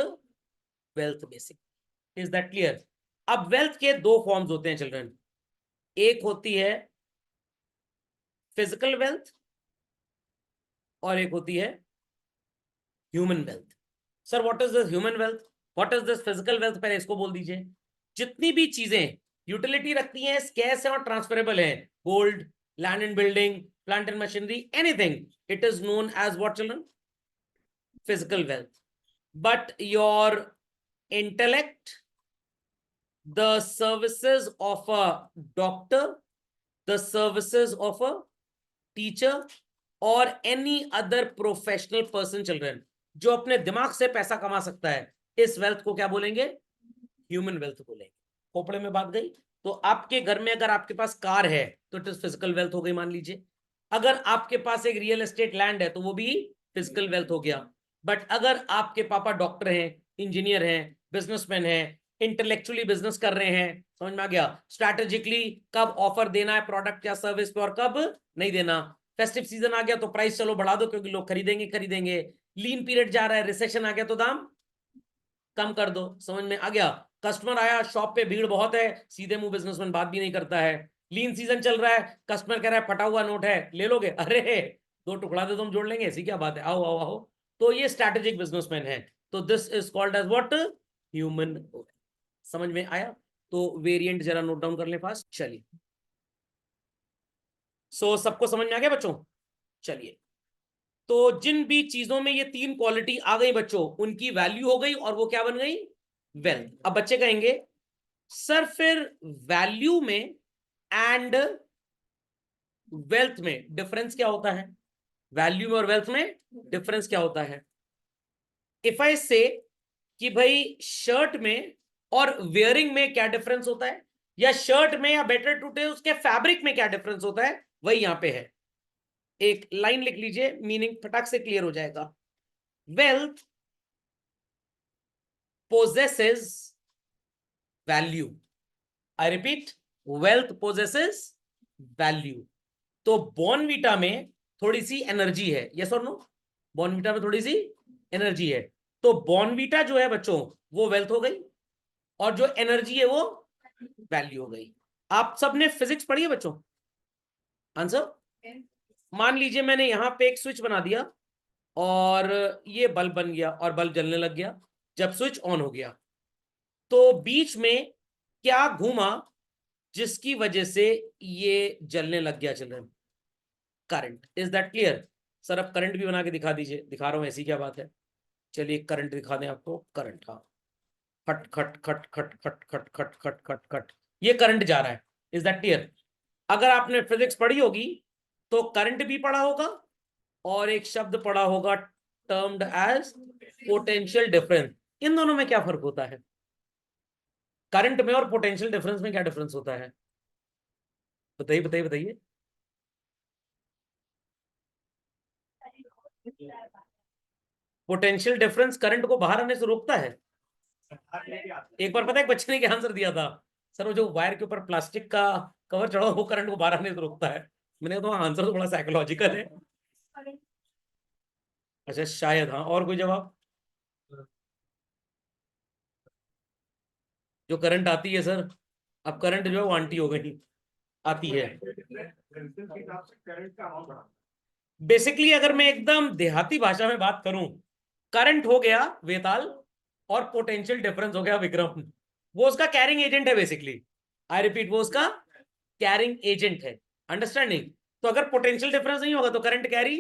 Wealth basic. Is that clear? अब वेल्थ के 2 फॉर्म्स होते हैं चिल्ड्रन, एक होती है फिजिकल वेल्थ और एक होती है human wealth. Sir what is this human wealth, what is this physical wealth, पहले इसको बोल दीजिए। जितनी भी चीजें यूटिलिटी रखती हैं, स्कैर्स है और ट्रांसफरेबल है, gold, land and building, plant and machinery, anything, it is known as what children? Physical wealth. But your intellect, the services of a doctor, the services of a teacher or any other professional person children, जो अपने दिमाग से पैसा कमा सकता है, इस wealth को क्या बोलेंगे? ह्यूमन वेल्थ बोलेंगे। खोपड़े में बात गई? तो आपके घर में अगर आपके पास कार है तो इट इज फिजिकल वेल्थ हो गई, मान लीजिए। अगर आपके पास एक रियल एस्टेट लैंड है तो वो भी फिजिकल वेल्थ हो गया। बट अगर आपके पापा डॉक्टर हैं, इंजीनियर हैं, बिजनेसमैन हैं, इंटेलेक्चुअली बिजनेस कर रहे हैं, समझ में आ गया, स्ट्रैटेजिकली कब ऑफर देना है प्रोडक्ट या सर्विस पे और कब नहीं देना, फेस्टिव सीजन आ गया तो प्राइस चलो बढ़ा दो क्योंकि लोग खरीदेंगे खरीदेंगे, लीन पीरियड जा रहा है, रिसेशन आ गया तो दाम कम कर दो, समझ में आ गया। कस्टमर आया, शॉप पे भीड़ बहुत है, सीधे मुंह बिजनेसमैन बात भी नहीं करता है, लीन सीजन चल रहा है, कस्टमर कह रहा है फटा हुआ नोट है, ले लोगे? अरे 2 टुकड़ा दे तो हम जोड़ लेंगे, ऐसी क्या बात है, आओ आओ आओ। तो ये स्ट्रैटेजिक बिजनेसमैन है। तो this is called as what? Human. समझ में आया? तो वेरिएंट जरा नोट डाउन कर ले फास्ट। चलिए, सो सबको समझ में आ गया बच्चों? चलिए, तो जिन भी चीजों में ये 3 क्वालिटी आ गई बच्चों, उनकी वैल्यू हो गई और वो क्या बन गई? वेल्थ। अब बच्चे कहेंगे सर फिर वैल्यू में एंड वेल्थ में डिफरेंस क्या होता है? वैल्यू में और वेल्थ में डिफरेंस क्या होता है? इफ आई से कि भाई शर्ट में और वेयरिंग में क्या डिफरेंस होता है, या शर्ट में या बेटर टूटे उसके फैब्रिक में क्या डिफरेंस होता है, वही यहां पे है। एक लाइन लिख लीजिए, मीनिंग फटाक से क्लियर हो जाएगा। Wealth possesses value. I repeat, wealth possesses value. तो बॉर्नवीटा में थोड़ी सी एनर्जी है, यस और नो? बॉर्नवीटा में थोड़ी सी एनर्जी है, तो बॉर्नवीटा जो है बच्चों वो वेल्थ हो गई, और जो एनर्जी है वो वैल्यू हो गई। आप सबने फिजिक्स पढ़ी है बच्चों? आंसर? मान लीजिए मैंने यहां पे एक स्विच बना दिया और ये बल्ब बन गया और बल्ब जलने लग गया जब स्विच ऑन हो गया, तो बीच में क्या घूमा जिसकी वजह से ये जलने लग गया children? Current. Is that clear? Sir अब करंट भी बना के दिखा दीजिए। दिखा रहा हूं, ऐसी क्या बात है। चलिए करंट दिखा दें आपको, करंट, हाँ खट खट खट खट खट खट खट खट खट खट, ये करंट जा रहा है। Is that clear? अगर आपने फिजिक्स पढ़ी होगी तो करंट भी पढ़ा होगा और एक शब्द पढ़ा होगा टर्म्ड एज पोटेंशियल डिफरेंस। इन दोनों में क्या फर्क होता है? करंट में और पोटेंशियल डिफरेंस में क्या डिफरेंस होता है? बताइए बताइए बताइए। पोटेंशियल डिफरेंस करंट को बाहर आने से रोकता है। एक बार पता है एक बच्चे ने क्या आंसर दिया था, सर वो जो वायर के ऊपर प्लास्टिक का कवर चढ़ा वो करंट को बाहर आने से रोकता है। मैंने कहा तो आंसर तो बड़ा साइकोलॉजिकल है। अच्छा शायद, हाँ। और कोई जवाब? जो करंट आती है सर, अब करंट जो है वो आंटी हो गई, आती है। बेसिकली अगर मैं एकदम देहाती भाषा में बात करूं, करंट हो गया वेताल और पोटेंशियल डिफरेंस हो गया विक्रम। वो उसका कैरिंग एजेंट है बेसिकली। आई रिपीट, वो उसका कैरिंग एजेंट है। अंडरस्टैंडिंग? तो अगर पोटेंशियल डिफरेंस नहीं होगा तो करंट कैरी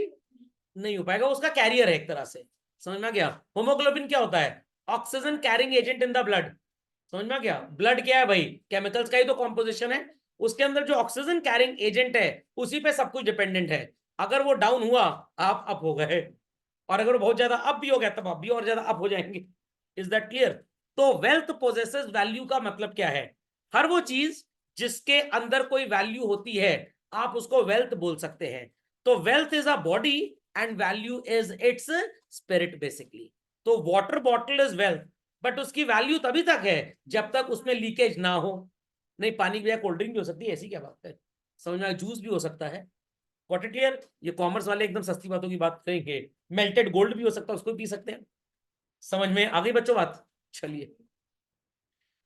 नहीं हो पाएगा, उसका कैरियर है एक तरह से। समझ में आ गया? होमोग्लोबिन क्या होता है? Oxygen carrying agent in the blood. समझ में आ गया? ब्लड क्या है भाई? केमिकल्स का ही तो कॉम्पोजिशन है। उसके अंदर जो ऑक्सीजन कैरिंग एजेंट है उसी पे सब कुछ डिपेंडेंट है। अगर वो डाउन हुआ आप अप हो गए, और अगर वो बहुत ज्यादा अप भी हो गया तब आप भी और ज्यादा अप हो जाएंगे। Is that clear? तो वेल्थ पोजेसेस वैल्यू का मतलब क्या है? हर वो चीज जिसके अंदर कोई वैल्यू होती है आप उसको वेल्थ बोल सकते हैं। तो wealth is a body and value is its spirit basically. तो water bottle is wealth, but उसकी वैल्यू तभी तक है जब तक उसमें लीकेज ना हो। नहीं, पानी की कोल्ड ड्रिंक भी हो सकती है, ऐसी क्या बात है? समझ में? जूस भी हो सकता है। What it clear? ये कॉमर्स वाले एकदम सस्ती बातों की बात करेंगे। मेल्टेड गोल्ड भी हो सकता है, उसको भी पी सकते हैं। समझ में आ गई बच्चों बात? चलिए,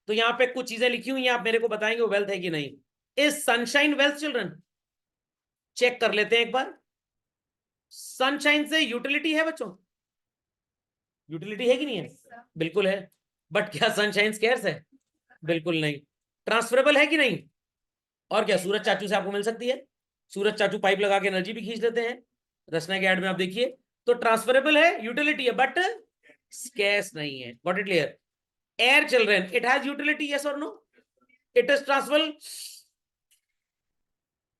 तो यहाँ पे कुछ चीजें लिखी हुई हैं, आप मेरे को बताएंगे वो वेल्थ है कि नहीं। Is sunshine wealth children? Check कर लेते हैं एक बार। सनशाइन से यूटिलिटी है बच्चों? यूटिलिटी है कि नहीं है? बिल्कुल है। बट क्या सनशाइन स्केर्स है? बिल्कुल नहीं। ट्रांसफरेबल है कि नहीं? और क्या, सूरज चाचू से आपको मिल सकती है। सूरज चाचू पाइप लगा के एनर्जी भी खींच लेते हैं, रचना के ऐड में आप देखिए। तो ट्रांसफरेबल है, यूटिलिटी है, बट स्केर्स नहीं है। Got it clear? Air children, it has utility, yes और no? It is transferable,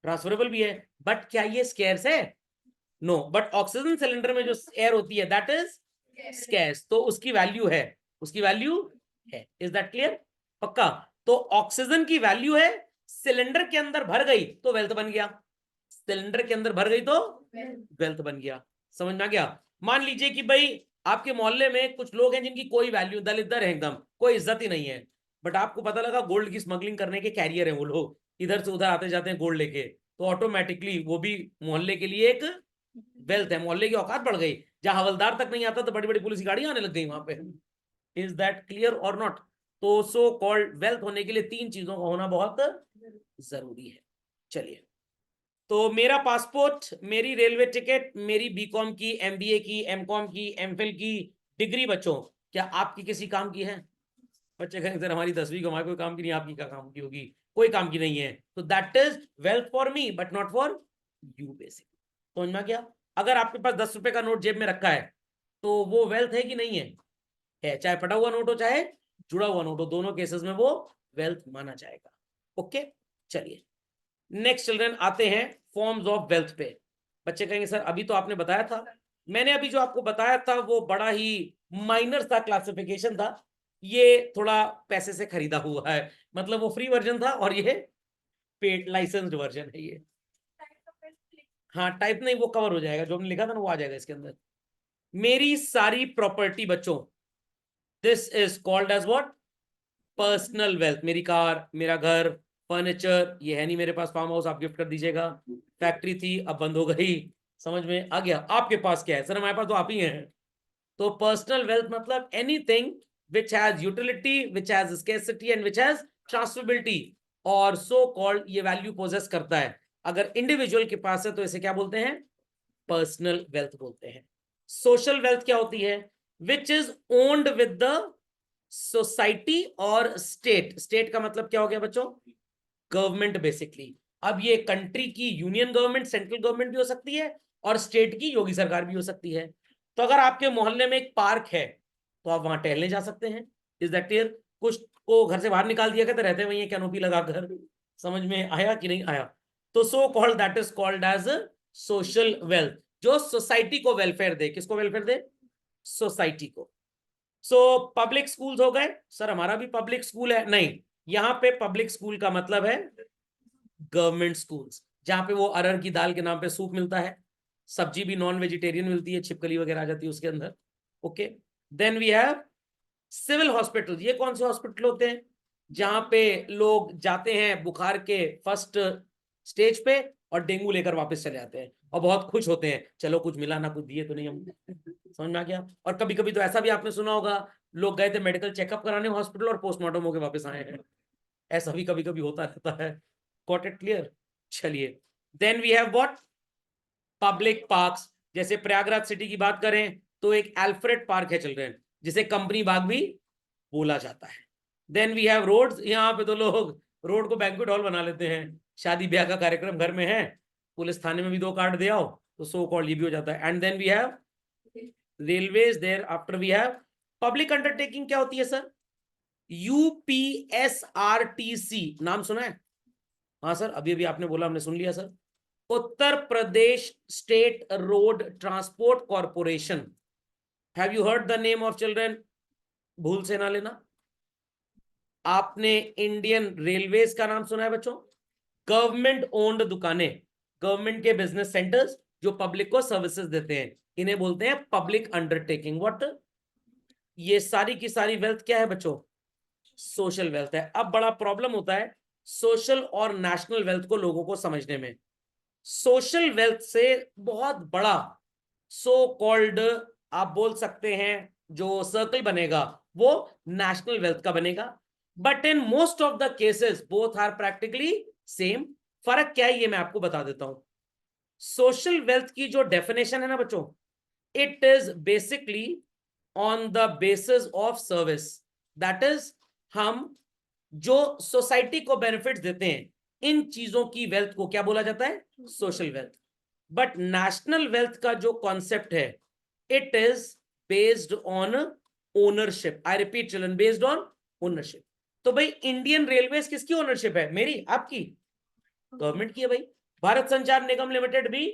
transferable भी है, बट क्या ये स्केर्स है? नो। बट ऑक्सीजन सिलेंडर में जो एयर होती है दैट इज स्केर्स, तो उसकी वैल्यू है, उसकी वैल्यू है। Is that clear? पक्का? तो ऑक्सीजन की वैल्यू है, सिलेंडर के अंदर भर गई तो वेल्थ बन गया, सिलेंडर के अंदर भर गई तो वेल्थ बन गया। समझ में आ गया? मान लीजिए कि भाई आपके मोहल्ले में कुछ लोग हैं जिनकी कोई वैल्यू, दलित है, एकदम कोई इज्जत ही नहीं है, बट आपको पता लगा गोल्ड की स्मगलिंग करने के कैरियर हैं वो लोग, इधर से उधर आते जाते हैं गोल्ड लेके, तो ऑटोमेटिकली वो भी मोहल्ले के लिए एक वेल्थ है, मोहल्ले की औकात बढ़ गई। जहां हवलदार तक नहीं आता तो बड़ी बड़ी पुलिस की गाड़ियां आने लग गई वहां पे। इज दैट क्लियर और नॉट? तो सो कॉल्ड वेल्थ होने के लिए तीन चीजों का होना बहुत जरूरी है। चलिए, तो मेरा पासपोर्ट, मेरी रेलवे टिकट, मेरी बीकॉम की, एमबीए की, एमकॉम की, एमफिल की डिग्री बच्चों, क्या आपकी किसी काम की है? बच्चे कहेंगे सर हमारी 10वीं कमाई कोई काम की नहीं, आपकी क्या काम की होगी? कोई काम की नहीं है। तो that is wealth for me but not for you basic. समझ में क्या? अगर आपके पास 10 रुपए का नोट जेब में रखा है तो वो वेल्थ है कि नहीं है? है। चाहे फटा हुआ नोट हो चाहे जुड़ा हुआ नोट हो, दोनों केसेस में वो वेल्थ माना जाएगा। ओके, चलिए नेक्स्ट चिल्ड्रन आते हैं फॉर्म्स ऑफ वेल्थ पे। बच्चे कहेंगे सर अभी तो आपने बताया था, मैंने अभी जो आपको बताया था वो बड़ा ही माइनर सा क्लासिफिकेशन था, ये थोड़ा पैसे से खरीदा हुआ है, मतलब वो फ्री वर्जन था और ये पेड लाइसेंस्ड वर्जन है ये। हाँ, टाइप नहीं, वो कवर हो जाएगा, जो हमने लिखा था ना वो आ जाएगा इसके अंदर। मेरी सारी प्रॉपर्टी बच्चों, this is called as what? Personal wealth. मेरी कार, मेरा घर, फर्नीचर, ये है नहीं मेरे पास फार्म हाउस, आप गिफ्ट कर दीजिएगा। फैक्ट्री थी अब बंद हो गई। समझ में आ गया? आपके पास क्या है? सर हमारे पास तो आप ही हैं। तो पर्सनल वेल्थ मतलब anything which has utility, which has scarcity and which has transferability, और सो कॉल्ड ये वैल्यू पोजेस करता है। अगर इंडिविजुअल के पास है तो इसे क्या बोलते हैं? पर्सनल वेल्थ बोलते हैं। सोशल वेल्थ क्या होती है? Which is owned with the society और स्टेट। स्टेट का मतलब क्या हो गया बच्चों? Government basically. अब ये कंट्री की यूनियन गवर्नमेंट, सेंट्रल गवर्नमेंट भी हो सकती है, और स्टेट की योगी सरकार भी हो सकती है। तो अगर आपके मोहल्ले में एक पार्क है तो आप वहां टहलने जा सकते हैं, इज दैट क्लियर? कुछ को घर से बाहर निकाल दिया कहते रहते हैं वही कैनोपी लगाकर, समझ में आया कि नहीं आया? तो so called, that is called as social wealth, जो सोसाइटी को वेलफेयर दे। किसको वेलफेयर दे? सोसाइटी को। सो पब्लिक स्कूल्स हो गए। सर हमारा भी पब्लिक स्कूल है, नहीं, यहां पे पब्लिक स्कूल का मतलब है गवर्नमेंट स्कूल्स, जहां पे वो अरहर की दाल के नाम पे सूप मिलता है, सब्जी भी नॉन वेजिटेरियन मिलती है, छिपकली वगैरह आ जाती है उसके अंदर। Okay, then we have civil hospital. ये कौन से हॉस्पिटल होते हैं? जहां पे लोग जाते हैं बुखार के फर्स्ट स्टेज पे और डेंगू लेकर वापस चले आते हैं और बहुत खुश होते हैं, चलो कुछ मिला ना, कुछ दिए तो नहीं हम। समझ में आ गया? और कभी कभी तो ऐसा भी आपने सुना होगा, लोग गए थे मेडिकल चेकअप कराने हॉस्पिटल और पोस्टमार्टम होकर वापस आए हैं। ऐसा भी कभी कभी होता रहता है। Got it clear? चलिए, then we have what? Public parks. जैसे प्रयागराज सिटी की बात करें तो एक अल्फ्रेड पार्क है चिल्ड्रन, जिसे कंपनी बाग भी बोला जाता है। Then we have roads. यहाँ पे तो लोग रोड को बैंक्वेट हॉल बना लेते हैं, शादी ब्याह का कार्यक्रम घर में है, पुलिस थाने में भी 2 कार्ड दे आओ तो सो कॉल्ड ये भी हो जाता है। And then we have railways. Thereafter we have public undertaking. क्या होती है सर? यूपीएसआरटीसी, नाम सुना है? हाँ सर, अभी अभी आपने बोला, हमने सुन लिया sir. Uttar Pradesh state road transport corporation. Have you heard the name of children? भूल से ना लेना। आपने इंडियन रेलवेज का नाम सुना है बच्चों? गवर्नमेंट ओन्ड दुकानें, गवर्नमेंट के बिजनेस सेंटर्स जो पब्लिक को सर्विसेज देते हैं, इन्हें बोलते हैं पब्लिक अंडरटेकिंग। व्हाट? ये सारी की सारी वेल्थ क्या है बच्चों? सोशल वेल्थ है। अब बड़ा प्रॉब्लम होता है सोशल और नेशनल वेल्थ को लोगों को समझने में। सोशल वेल्थ से बहुत बड़ा सो कॉल्ड, आप बोल सकते हैं, जो सर्कल बनेगा वो नेशनल वेल्थ का बनेगा। But in most of the cases both are practically same. फर्क क्या है ये मैं आपको बता देता हूं। सोशल वेल्थ की जो डेफिनेशन है ना बच्चों, it is basically on the basis of service. That is, हम जो सोसाइटी को बेनिफिट देते हैं, इन चीजों की वेल्थ को क्या बोला जाता है? Social wealth. But national wealth का जो कॉन्सेप्ट है, it is based on ownership. I repeat children, based on ownership. तो भाई इंडियन रेलवेज किसकी ओनरशिप है? मेरी, आपकी? गवर्नमेंट की है भाई। भारत संचार निगम लिमिटेड भी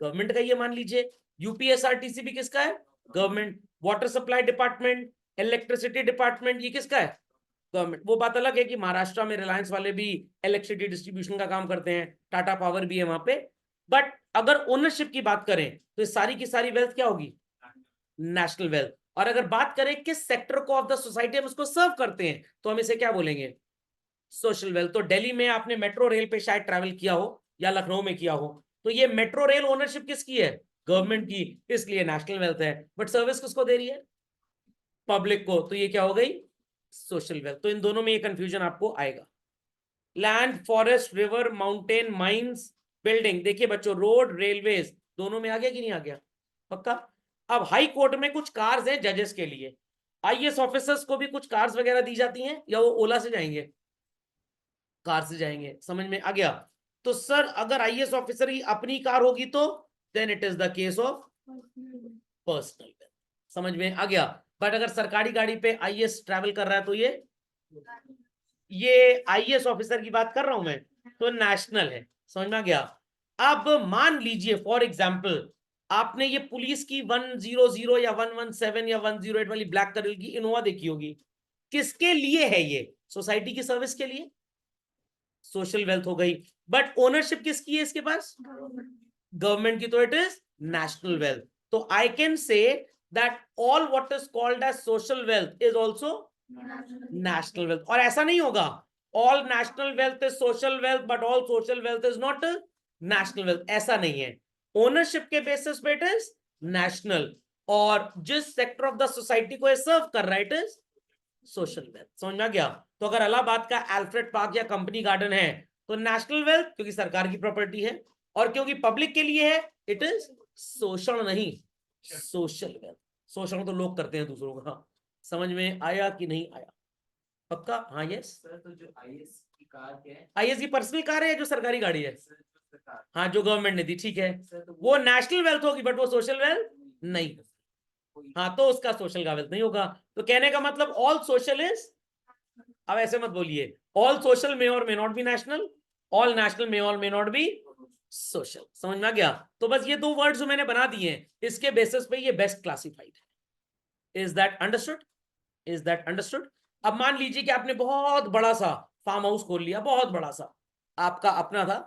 गवर्नमेंट का ही है मान लीजिए। यूपीएसआरटीसी भी किसका है? Government. Water supply department, electricity department, ये किसका है? गवर्नमेंट। वो बात अलग है कि महाराष्ट्र में रिलायंस वाले भी इलेक्ट्रिसिटी डिस्ट्रीब्यूशन का काम करते हैं, टाटा पावर भी है वहां पे। बट अगर ओनरशिप की बात करें तो ये सारी की सारी वेल्थ क्या होगी? National wealth. और अगर बात करें किस सेक्टर को ऑफ द सोसाइटी हम उसको सर्व करते हैं, तो हम इसे क्या बोलेंगे? Social wealth. तो दिल्ली में आपने मेट्रो रेल पे शायद ट्रैवल किया हो या लखनऊ में किया हो, तो ये मेट्रो रेल ओनरशिप किसकी है? गवर्नमेंट की, इसलिए नेशनल वेल्थ है। बट सर्विस किसको दे रही है? पब्लिक को, तो ये क्या हो गई? Social wealth. तो इन दोनों में ये कंफ्यूजन आपको आएगा। Land, forest, river, mountain, mines, building. देखिए बच्चों, रोड, रेलवेज दोनों में आ गया कि नहीं आ गया? पक्का? अब हाई कोर्ट में कुछ कार्स हैं जजेस के लिए, आईएएस ऑफिसर्स को भी कुछ कार्स वगैरह दी जाती हैं, या वो ओला से जाएंगे? कार से जाएंगे। समझ में आ गया? तो सर अगर आईएएस ऑफिसर की अपनी कार होगी तो then it is the case of personal wealth. समझ में आ गया? बट अगर सरकारी गाड़ी पे आईएएस ट्रैवल कर रहा है तो ये आईएएस ऑफिसर की बात कर रहा हूं मैं, तो नेशनल है। समझ में आ गया? अब मान लीजिए फॉर एग्जाम्पल, आपने ये पुलिस की 100 या 117 या 108 वाली ब्लैक कलर की इनोवा देखी होगी। किसके लिए है ये? सोसाइटी की सर्विस के लिए। सोशल वेल्थ हो गई। बट ओनरशिप किसकी है इसके पास? गवर्नमेंट की, तो इट इज नेशनल वेल्थ। तो I can say that all what is called as social wealth is also national wealth. और ऐसा नहीं होगा all national wealth is social wealth but all social wealth is not national wealth, ऐसा नहीं है। Ownership के basis पे it is national, और जिस सेक्टर ऑफ द सोसाइटी को सर्व कर रहा है इट इज सोशल वेल्थ। समझ में आ गया? तो अगर इलाहाबाद का अल्फ्रेड पार्क या कंपनी गार्डन है तो नेशनल वेल्थ, क्योंकि सरकार की प्रॉपर्टी है, और क्योंकि पब्लिक के लिए है इट इज सोशल, नहीं सोशल वेल्थ। शोषण तो लोग करते हैं दूसरों का। समझ में आया कि नहीं आया? पक्का? हाँ यस सर, तो जो आईएएस की कार है, आईएएस की पर्सनल कार है जो सरकारी गाड़ी है? सर, जो सरकार, हाँ, जो गवर्नमेंट ने दी, ठीक है, सर, तो वो नेशनल वेल्थ होगी बट वो सोशल वेल्थ नहीं। हाँ, तो उसका सोशल का वेल्थ नहीं होगा। तो कहने का मतलब ऑल सोशल इज, अब ऐसे मत बोलिए, all social may or may not be national, all national may or may not B social. समझ में आ गया? तो बस ये दो वर्ड्स जो मैंने बना दिए हैं, इसके बेसिस पे ये बेस्ट क्लासिफाइड है। Is that understood? Is that understood? अब मान लीजिए कि आपने बहुत बड़ा सा फार्म हाउस खोल लिया, बहुत बड़ा सा, आपका अपना था,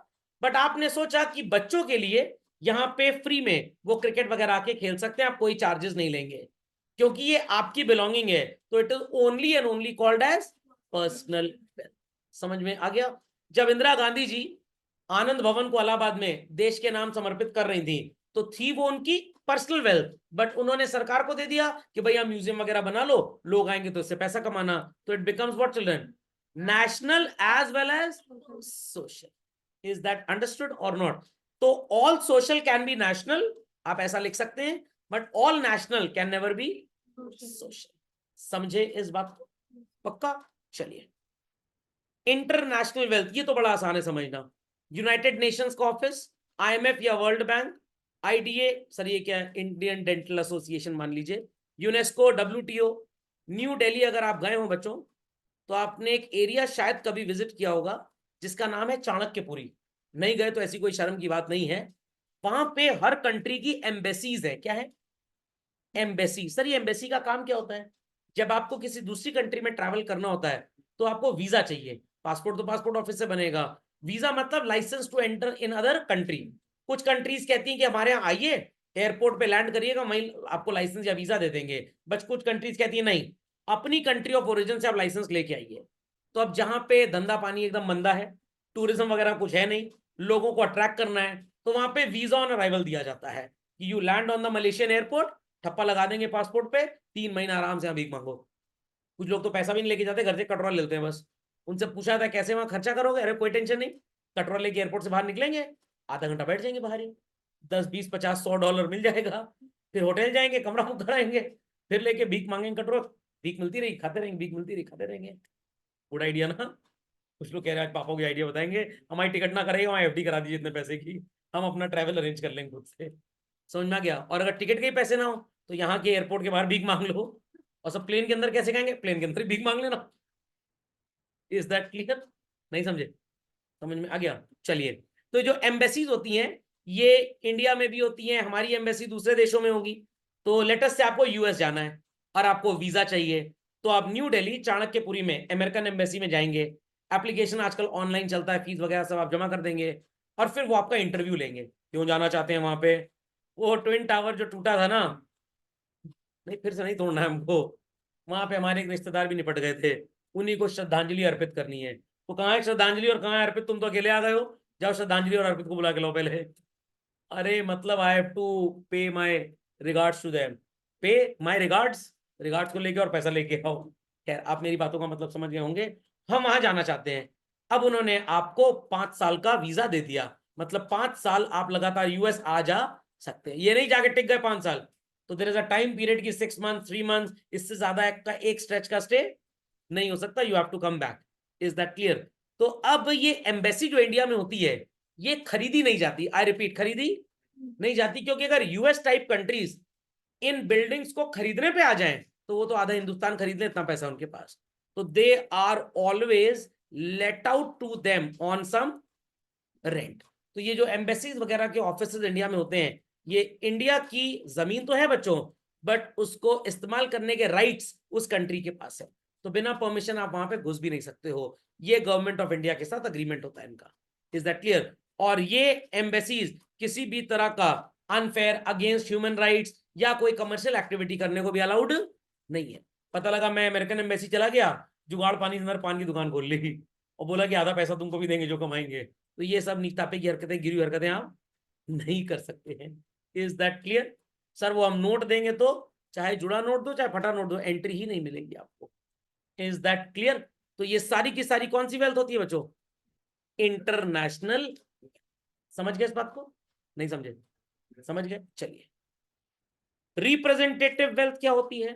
बट आपने सोचा कि बच्चों के लिए यहां पे फ्री में वो क्रिकेट वगैरह आके खेल सकते हैं, आप कोई चार्जेस नहीं लेंगे, क्योंकि ये आपकी बिलोंगिंग है, तो it is only and only called as personal wealth. समझ में आ गया? जब इंदिरा गांधी जी आनंद भवन को इलाहाबाद में देश के नाम समर्पित कर रही थी, तो थी वो उनकी पर्सनल वेल्थ, बट उन्होंने सरकार को दे दिया कि भैया म्यूजियम वगैरह बना लो, लोग आएंगे तो इससे पैसा कमाना। तो it becomes what children? National as well as social. Is that understood और नॉट? तो all social can be national, आप ऐसा लिख सकते हैं, but all national can never be social. समझे इस बात को? पक्का? चलिए, इंटरनेशनल वेल्थ, ये तो बड़ा आसान है समझना। यूनाइटेड नेशंस का ऑफिस, आईएमएफ या वर्ल्ड बैंक, आईडीए, सर ये क्या है, इंडियन डेंटल एसोसिएशन मान लीजिए, यूनेस्को, डब्ल्यूटीओ, न्यू दिल्ली। अगर आप गए हो बच्चों, तो आपने एक एरिया शायद कभी विजिट किया होगा जिसका नाम है चाणक्यपुरी। नहीं गए तो ऐसी कोई शर्म की बात नहीं है। वहां पे हर कंट्री की एम्बेसीज है। क्या है? एम्बेसी। सर ये एम्बेसी का काम क्या होता है? जब आपको किसी दूसरी कंट्री में ट्रैवल करना होता है, तो आपको वीजा चाहिए। पासपोर्ट तो पासपोर्ट ऑफिस से बनेगा, वीजा मतलब licence to enter in other country. कुछ कंट्रीज कहती हैं कि हमारे यहाँ आइए, एयरपोर्ट पे लैंड करिएगा, वहीं आपको लाइसेंस या वीजा दे देंगे। बट कुछ कंट्रीज कहती है नहीं, अपनी कंट्री ऑफ ओरिजिन से आप लाइसेंस लेके आइए। तो अब जहां पे धंधा पानी एकदम मंदा है, टूरिज्म वगैरह कुछ है नहीं, लोगों को अट्रैक्ट करना है, तो वहां पे वीजा ऑन अराइवल दिया जाता है कि you land on the Malaysian airport, ठप्पा लगा देंगे पासपोर्ट पे, 3 महीना आराम से यहाँ भीख मांगो। कुछ लोग तो पैसा भी नहीं लेके जाते, घर से कटोरा लेते हैं बस। उनसे पूछा था कैसे वहां खर्चा करोगे, अरे कोई टेंशन नहीं, कटोरा लेके एयरपोर्ट से बाहर निकलेंगे, आधा घंटा बैठ जाएंगे बाहर ही, 10 20 50 100 डॉलर मिल जाएगा, फिर होटल जाएंगे, कमरा बुक कराएंगे, फिर लेके भीख मांगेंगे कटोरा, भीख मिलती रही खाते रहेंगे, भीख मिलती रही खाते रहेंगे। गुड आइडिया ना? कुछ लोग कह रहे हैं आज पापा को आइडिया बताएंगे, हमारी टिकट ना कराइए, वहां एफडी करा दीजिए इतने पैसे की, हम अपना ट्रैवल अरेंज कर लेंगे खुद से। समझ में आ गया? और अगर टिकट के ही पैसे ना हो, तो यहाँ के एयरपोर्ट के बाहर भीख मांग लो, और सब प्लेन के अंदर कैसे खाएंगे? प्लेन के अंदर ही भीख मांग लेना। Is that clear? नहीं समझे? समझ में आ गया? चलिए, तो जो एम्बेसीज होती हैं, ये इंडिया में भी होती हैं, हमारी एम्बेसी दूसरे देशों में होगी। तो लेटेस्ट से आपको यूएस जाना है और आपको वीजा चाहिए, तो आप न्यू दिल्ली चाणक्यपुरी में अमेरिकन एम्बेसी में जाएंगे। एप्लीकेशन आजकल ऑनलाइन चलता है, फीस वगैरह सब आप जमा कर देंगे, और फिर वो आपका इंटरव्यू लेंगे, क्यों जाना चाहते हैं वहां पे। वो ट्विन टावर जो टूटा था ना, नहीं फिर से नहीं तोड़ना है हमको, वहां पे हमारे एक रिश्तेदार भी निपट गए थे, उन्हीं को श्रद्धांजलि अर्पित करनी है। तो कहाँ है श्रद्धांजलि और कहाँ है अर्पित? तुम तो अकेले आ गए हो, जाओ श्रद्धांजलि और अर्पित को बुला के लो पहले। अरे मतलब आई हैव टू पे माय रिगार्ड्स टू देम, पे माय रिगार्ड्स, रिगार्ड्स को लेके और पैसा लेके आओ। खैर, आप मेरी बातों का मतलब समझ गए होंगे। हम वहां जाना चाहते हैं। अब उन्होंने आपको 5 साल का वीजा दे दिया, मतलब 5 साल आप लगातार यूएस आ जा सकते हैं। ये नहीं जाके टिक गए 5 साल, तो there is a time period की 6 मंथ 3 मंथ, इससे ज्यादा एक स्ट्रेच का स्टे नहीं हो सकता, you have to come back. Is that clear? तो अब ये एम्बेसी जो इंडिया में होती है, ये खरीदी नहीं जाती, आई रिपीट, खरीदी नहीं जाती, क्योंकि अगर US type countries in buildings को खरीदने पे आ जाएं, तो वो तो आधा हिंदुस्तान खरीद ले, इतना पैसा उनके पास। तो they are always let out to them on some rent. तो ये जो एम्बेसीज वगैरह के ऑफिसेज इंडिया में होते हैं, ये इंडिया की जमीन तो है बच्चों, बट उसको इस्तेमाल करने के राइट्स उस कंट्री के पास है, तो बिना परमिशन आप वहां पे घुस भी नहीं सकते हो। ये गवर्नमेंट ऑफ इंडिया के साथ अग्रीमेंट होता है इनका। Is that clear? और ये एम्बेसीज किसी भी तरह का अनफेयर, अगेंस्ट ह्यूमन राइट्स या कोई कमर्शियल एक्टिविटी करने को भी अलाउड नहीं है। पता लगा मैं अमेरिकन एम्बेसी चला गया, जुगाड़ पानी के अंदर पान की दुकान खोल ली और बोला कि आधा पैसा तुमको भी देंगे जो कमाएंगे, तो ये सब नीतापे की हरकतें, गिरी हरकतें आप नहीं कर सकते हैं। Is that clear? सर वो हम नोट देंगे तो चाहे जुड़ा नोट दो चाहे फटा नोट दो, एंट्री ही नहीं मिलेगी आपको। Is that clear? तो ये सारी की सारी कौन सी वेल्थ होती है बच्चों? इंटरनेशनल। समझ गए इस बात को? नहीं समझे? समझ गए? चलिए, रिप्रेजेंटेटिव वेल्थ क्या होती है?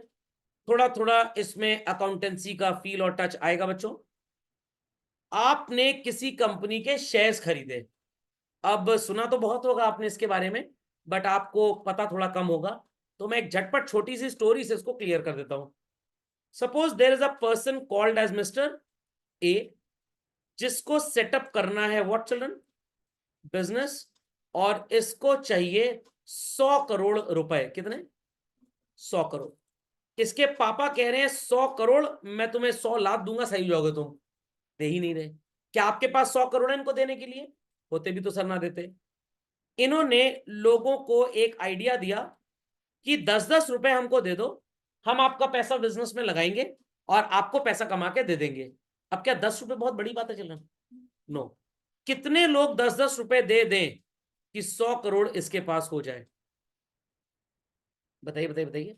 थोड़ा थोड़ा इसमें अकाउंटेंसी का फील और टच आएगा बच्चों। आपने किसी कंपनी के शेयर्स खरीदे, अब सुना तो बहुत होगा आपने इसके बारे में, बट आपको पता थोड़ा कम होगा। तो मैं एक झटपट छोटी सी स्टोरी से इसको क्लियर कर देता हूं। Suppose there is a person called as mister A, जिसको सेटअप करना है व्हाट चिल्ड्रन, बिजनेस, और इसको चाहिए 100 करोड़ रुपए। कितने? 100 करोड़। इसके पापा कह रहे हैं 100 करोड़ मैं तुम्हें 100 लाख दूंगा, सही जाओगे तुम। दे ही नहीं रहे। क्या आपके पास 100 करोड़ है इनको देने के लिए? होते भी तो सर ना देते। इन्होंने लोगों को एक आइडिया दिया कि 10-10 रुपए हमको दे दो, हम आपका पैसा बिजनेस में लगाएंगे और आपको पैसा कमा के दे देंगे। अब क्या 10 रुपए बहुत बड़ी बात है चिल्ड्रन? नो। कितने लोग 10-10 रुपए दे दें कि 100 करोड़ इसके पास हो जाए? बताइए बताइए बताइए।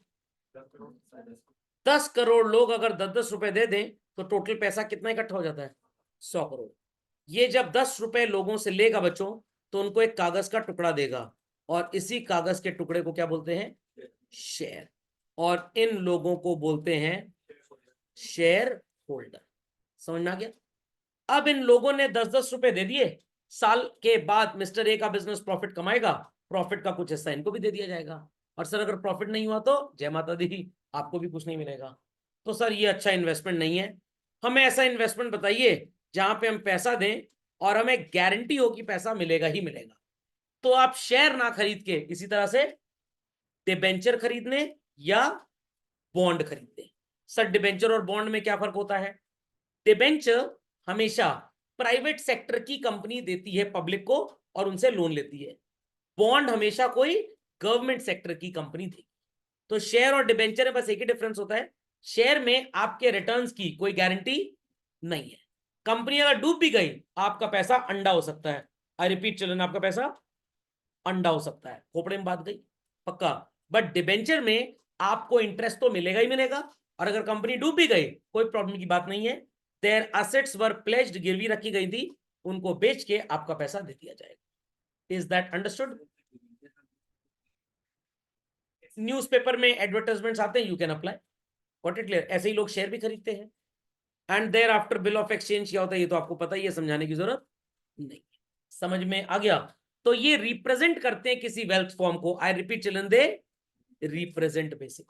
10 करोड़ लोग अगर 10-10 रुपए दे दें तो टोटल पैसा कितना इकट्ठा हो जाता है? 100 करोड़। ये जब 10 रुपए लोगों से लेगा बच्चों, तो उनको एक कागज का टुकड़ा देगा, और इसी कागज के टुकड़े को क्या बोलते हैं? शेयर। और इन लोगों को बोलते हैं शेयर होल्डर। समझ में आ गया? अब इन लोगों ने 10-10 रुपए दे दिए, साल के बाद मिस्टर ए का बिजनेस प्रॉफिट कमाएगा, प्रॉफिट का कुछ हिस्सा इनको भी दे दिया जाएगा। और सर अगर प्रॉफिट नहीं हुआ तो जय माता दी, आपको भी कुछ नहीं मिलेगा। तो सर ये अच्छा इन्वेस्टमेंट नहीं है। हमें ऐसा इन्वेस्टमेंट बताइए जहां पे हम पैसा दें और हमें गारंटी हो कि पैसा मिलेगा ही मिलेगा। तो आप शेयर ना खरीद के इसी तरह से डिबेंचर खरीदने या बॉन्ड खरीदने। सर डिबेंचर और बॉन्ड में क्या फर्क होता है? डिबेंचर हमेशा प्राइवेट सेक्टर की कंपनी देती है पब्लिक को और उनसे लोन लेती है। बॉन्ड हमेशा कोई गवर्नमेंट सेक्टर की कंपनी देगी। तो शेयर और डिबेंचर में बस एक ही डिफरेंस होता है, शेयर में आपके रिटर्न्स की कोई गारंटी नहीं है। कंपनी अगर डूब भी गई, आपका पैसा अंडा हो सकता है। आई रिपीट चिल्ड्रन, आपका पैसा अंडा हो सकता है। खोपड़े में बात गई पक्का। बट डिबेंचर में आपको इंटरेस्ट तो मिलेगा ही मिलेगा, और अगर कंपनी डूब भी गई कोई प्रॉब्लम की बात नहीं है। देयर असेट्स वर प्लेज्ड, गिरवी रखी गई थी, उनको बेच के आपका पैसा दे दिया जाएगा। Is that understood? न्यूज़पेपर में एडवर्टाइजमेंट्स आते हैं, you can apply. What it clear? ऐसे ही लोग शेयर भी खरीदते हैं। And thereafter bill of exchange क्या होता है ये तो आपको पता ही है, समझाने की जरूरत नहीं। समझ में आ गया? तो ये रिप्रेजेंट करते हैं किसी वेल्थ फॉर्म को। आई repeat children, they represent basic.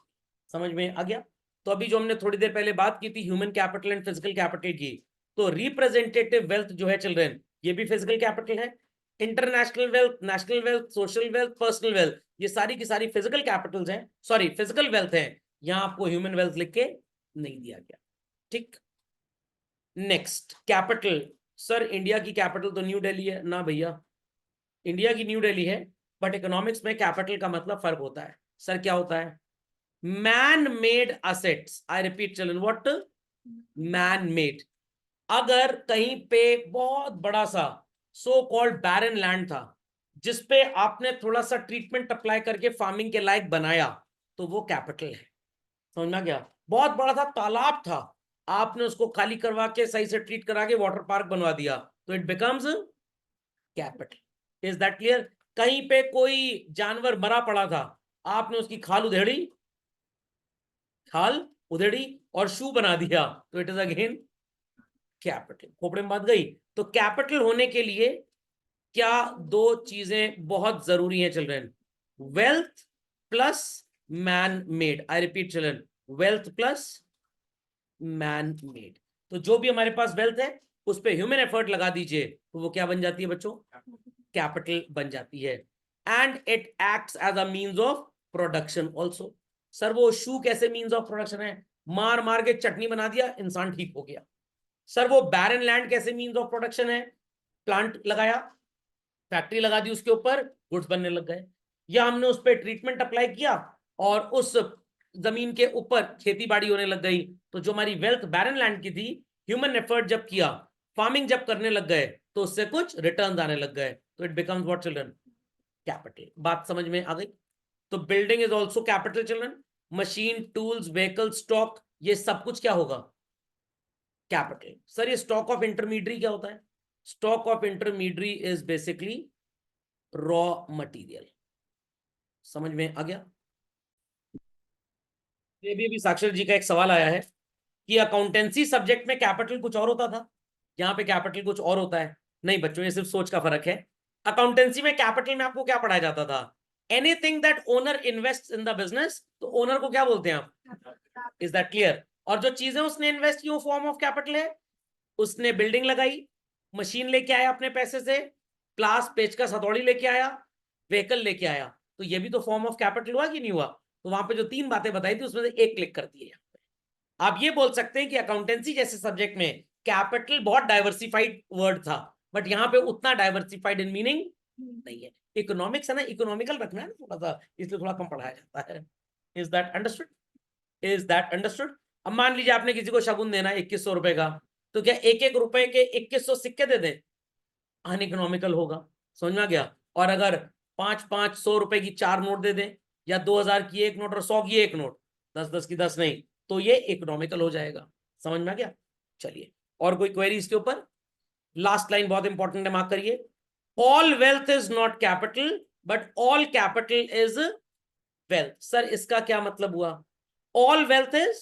समझ में आ गया? तो अभी जो हमने थोड़ी देर पहले बात की थी human capital and physical capital की, तो रिप्रेजेंटेटिव वेल्थ जो है चिल्ड्रन, ये भी फिजिकल कैपिटल है। International wealth, national wealth, social wealth, personal wealth, ये सारी की सारी फिजिकल कैपिटल्स हैं, सॉरी फिजिकल वेल्थ है। यहां आपको ह्यूमन वेल्थ लिख के नहीं दिया गया। ठीक, नेक्स्ट कैपिटल। सर इंडिया की कैपिटल तो न्यू दिल्ली है ना भैया? इंडिया की न्यू दिल्ली है, बट इकोनॉमिक्स में कैपिटल का मतलब फर्क होता है। सर क्या होता है? Man made assets. I repeat children, what? Man made. अगर कहीं पे बहुत बड़ा सा सो कॉल्ड बैरन लैंड था, जिसपे आपने थोड़ा सा ट्रीटमेंट अप्लाई करके फार्मिंग के लायक बनाया, तो वो कैपिटल है। समझ में आ गया? बहुत बड़ा था तालाब था, आपने उसको खाली करवा के सही से ट्रीट करा के वाटर पार्क बनवा दिया, तो it becomes capital. Is that clear? कहीं पे कोई जानवर मरा पड़ा था, आपने उसकी खाल उधेड़ी, खाल उधेड़ी और शू बना दिया, तो इट इज अगेन कैपिटल। खोपड़े में बात गई? तो कैपिटल होने के लिए क्या दो चीजें बहुत जरूरी हैं children? Wealth plus man made. आई repeat children, wealth plus man made. तो जो भी हमारे पास वेल्थ है उस पे ह्यूमन एफर्ट लगा दीजिए, तो वो क्या बन जाती है बच्चों? कैपिटल बन जाती है। And it acts as a means of production also. Sir वो शू कैसे मींस ऑफ प्रोडक्शन है? मार मार के चटनी बना दिया, इंसान ठीक हो गया। सर वो बैरन लैंड कैसे मींस ऑफ प्रोडक्शन है? प्लांट लगाया, फैक्ट्री लगा दी, उसके ऊपर गुड्स बनने लग गए, या हमने उस पर ट्रीटमेंट अप्लाई किया और उस जमीन के ऊपर खेती बाड़ी होने लग गई। तो जो हमारी वेल्थ बैरन लैंड की थी, ह्यूमन एफर्ट जब किया, फार्मिंग जब करने लग गए, तो उससे कुछ रिटर्न आने लग गए, तो it becomes what children? Capital. बात समझ में आ गई? तो building is also capital children. Machine, tools, vehicle, stock, ये सब कुछ क्या होगा? कैपिटल। सर ये स्टॉक ऑफ इंटरमीडियरी क्या होता है? Stock of intermediary is basically raw material. समझ में आ गया? ये भी साक्षर जी का एक सवाल आया है कि अकाउंटेंसी सब्जेक्ट में कैपिटल कुछ और होता था, यहाँ पे कैपिटल कुछ और होता है। नहीं बच्चों, ये सिर्फ सोच का फर्क है। अकाउंटेंसी में कैपिटल में आपको क्या पढ़ाया जाता था? Anything that owner invest in the business, तो ओनर को क्या बोलते हैं आप? Is that clear? और जो चीजें उसने इन्वेस्ट की वो फॉर्म ऑफ कैपिटल है। उसने बिल्डिंग लगाई, मशीन लेके आया अपने पैसे से, प्लास पेचकस हथौड़ी लेके आया, व्हीकल लेके आया, तो ये भी तो फॉर्म ऑफ कैपिटल हुआ कि नहीं हुआ? तो वहां पे जो 3 बातें बताई थी उसमें से एक क्लिक कर दिए। आप ये बोल सकते हैं कि अकाउंटेंसी जैसे सब्जेक्ट में कैपिटल बहुत डाइवर्सिफाइड वर्ड था, बट यहाँ पे उतना डाइवर्सिफाइड इन मीनिंग नहीं है। इकोनॉमिक्स है ना, इकोनॉमिकल रखना है ना थोड़ा सा, इसलिए थोड़ा कम पढ़ाया जाता है। Is that understood? Is that understood? अब मान लीजिए आपने किसी को शगुन देना 2100 रुपए का, तो क्या एक एक रुपए के 2100 सिक्के दे दें? अनइकोनॉमिकल होगा। समझ में आ गया? और अगर 500 रुपए की 4 नोट दे दें, या 2000 की एक नोट और 100 की एक नोट, 10 की 10 नहीं, तो ये इकोनॉमिकल हो जाएगा। समझ में आ गया? चलिए, और कोई क्वेरी इसके ऊपर? लास्ट लाइन बहुत इंपॉर्टेंट है, मार्क करिए। All wealth is not capital but all capital is wealth. Sir इसका क्या मतलब हुआ? All wealth is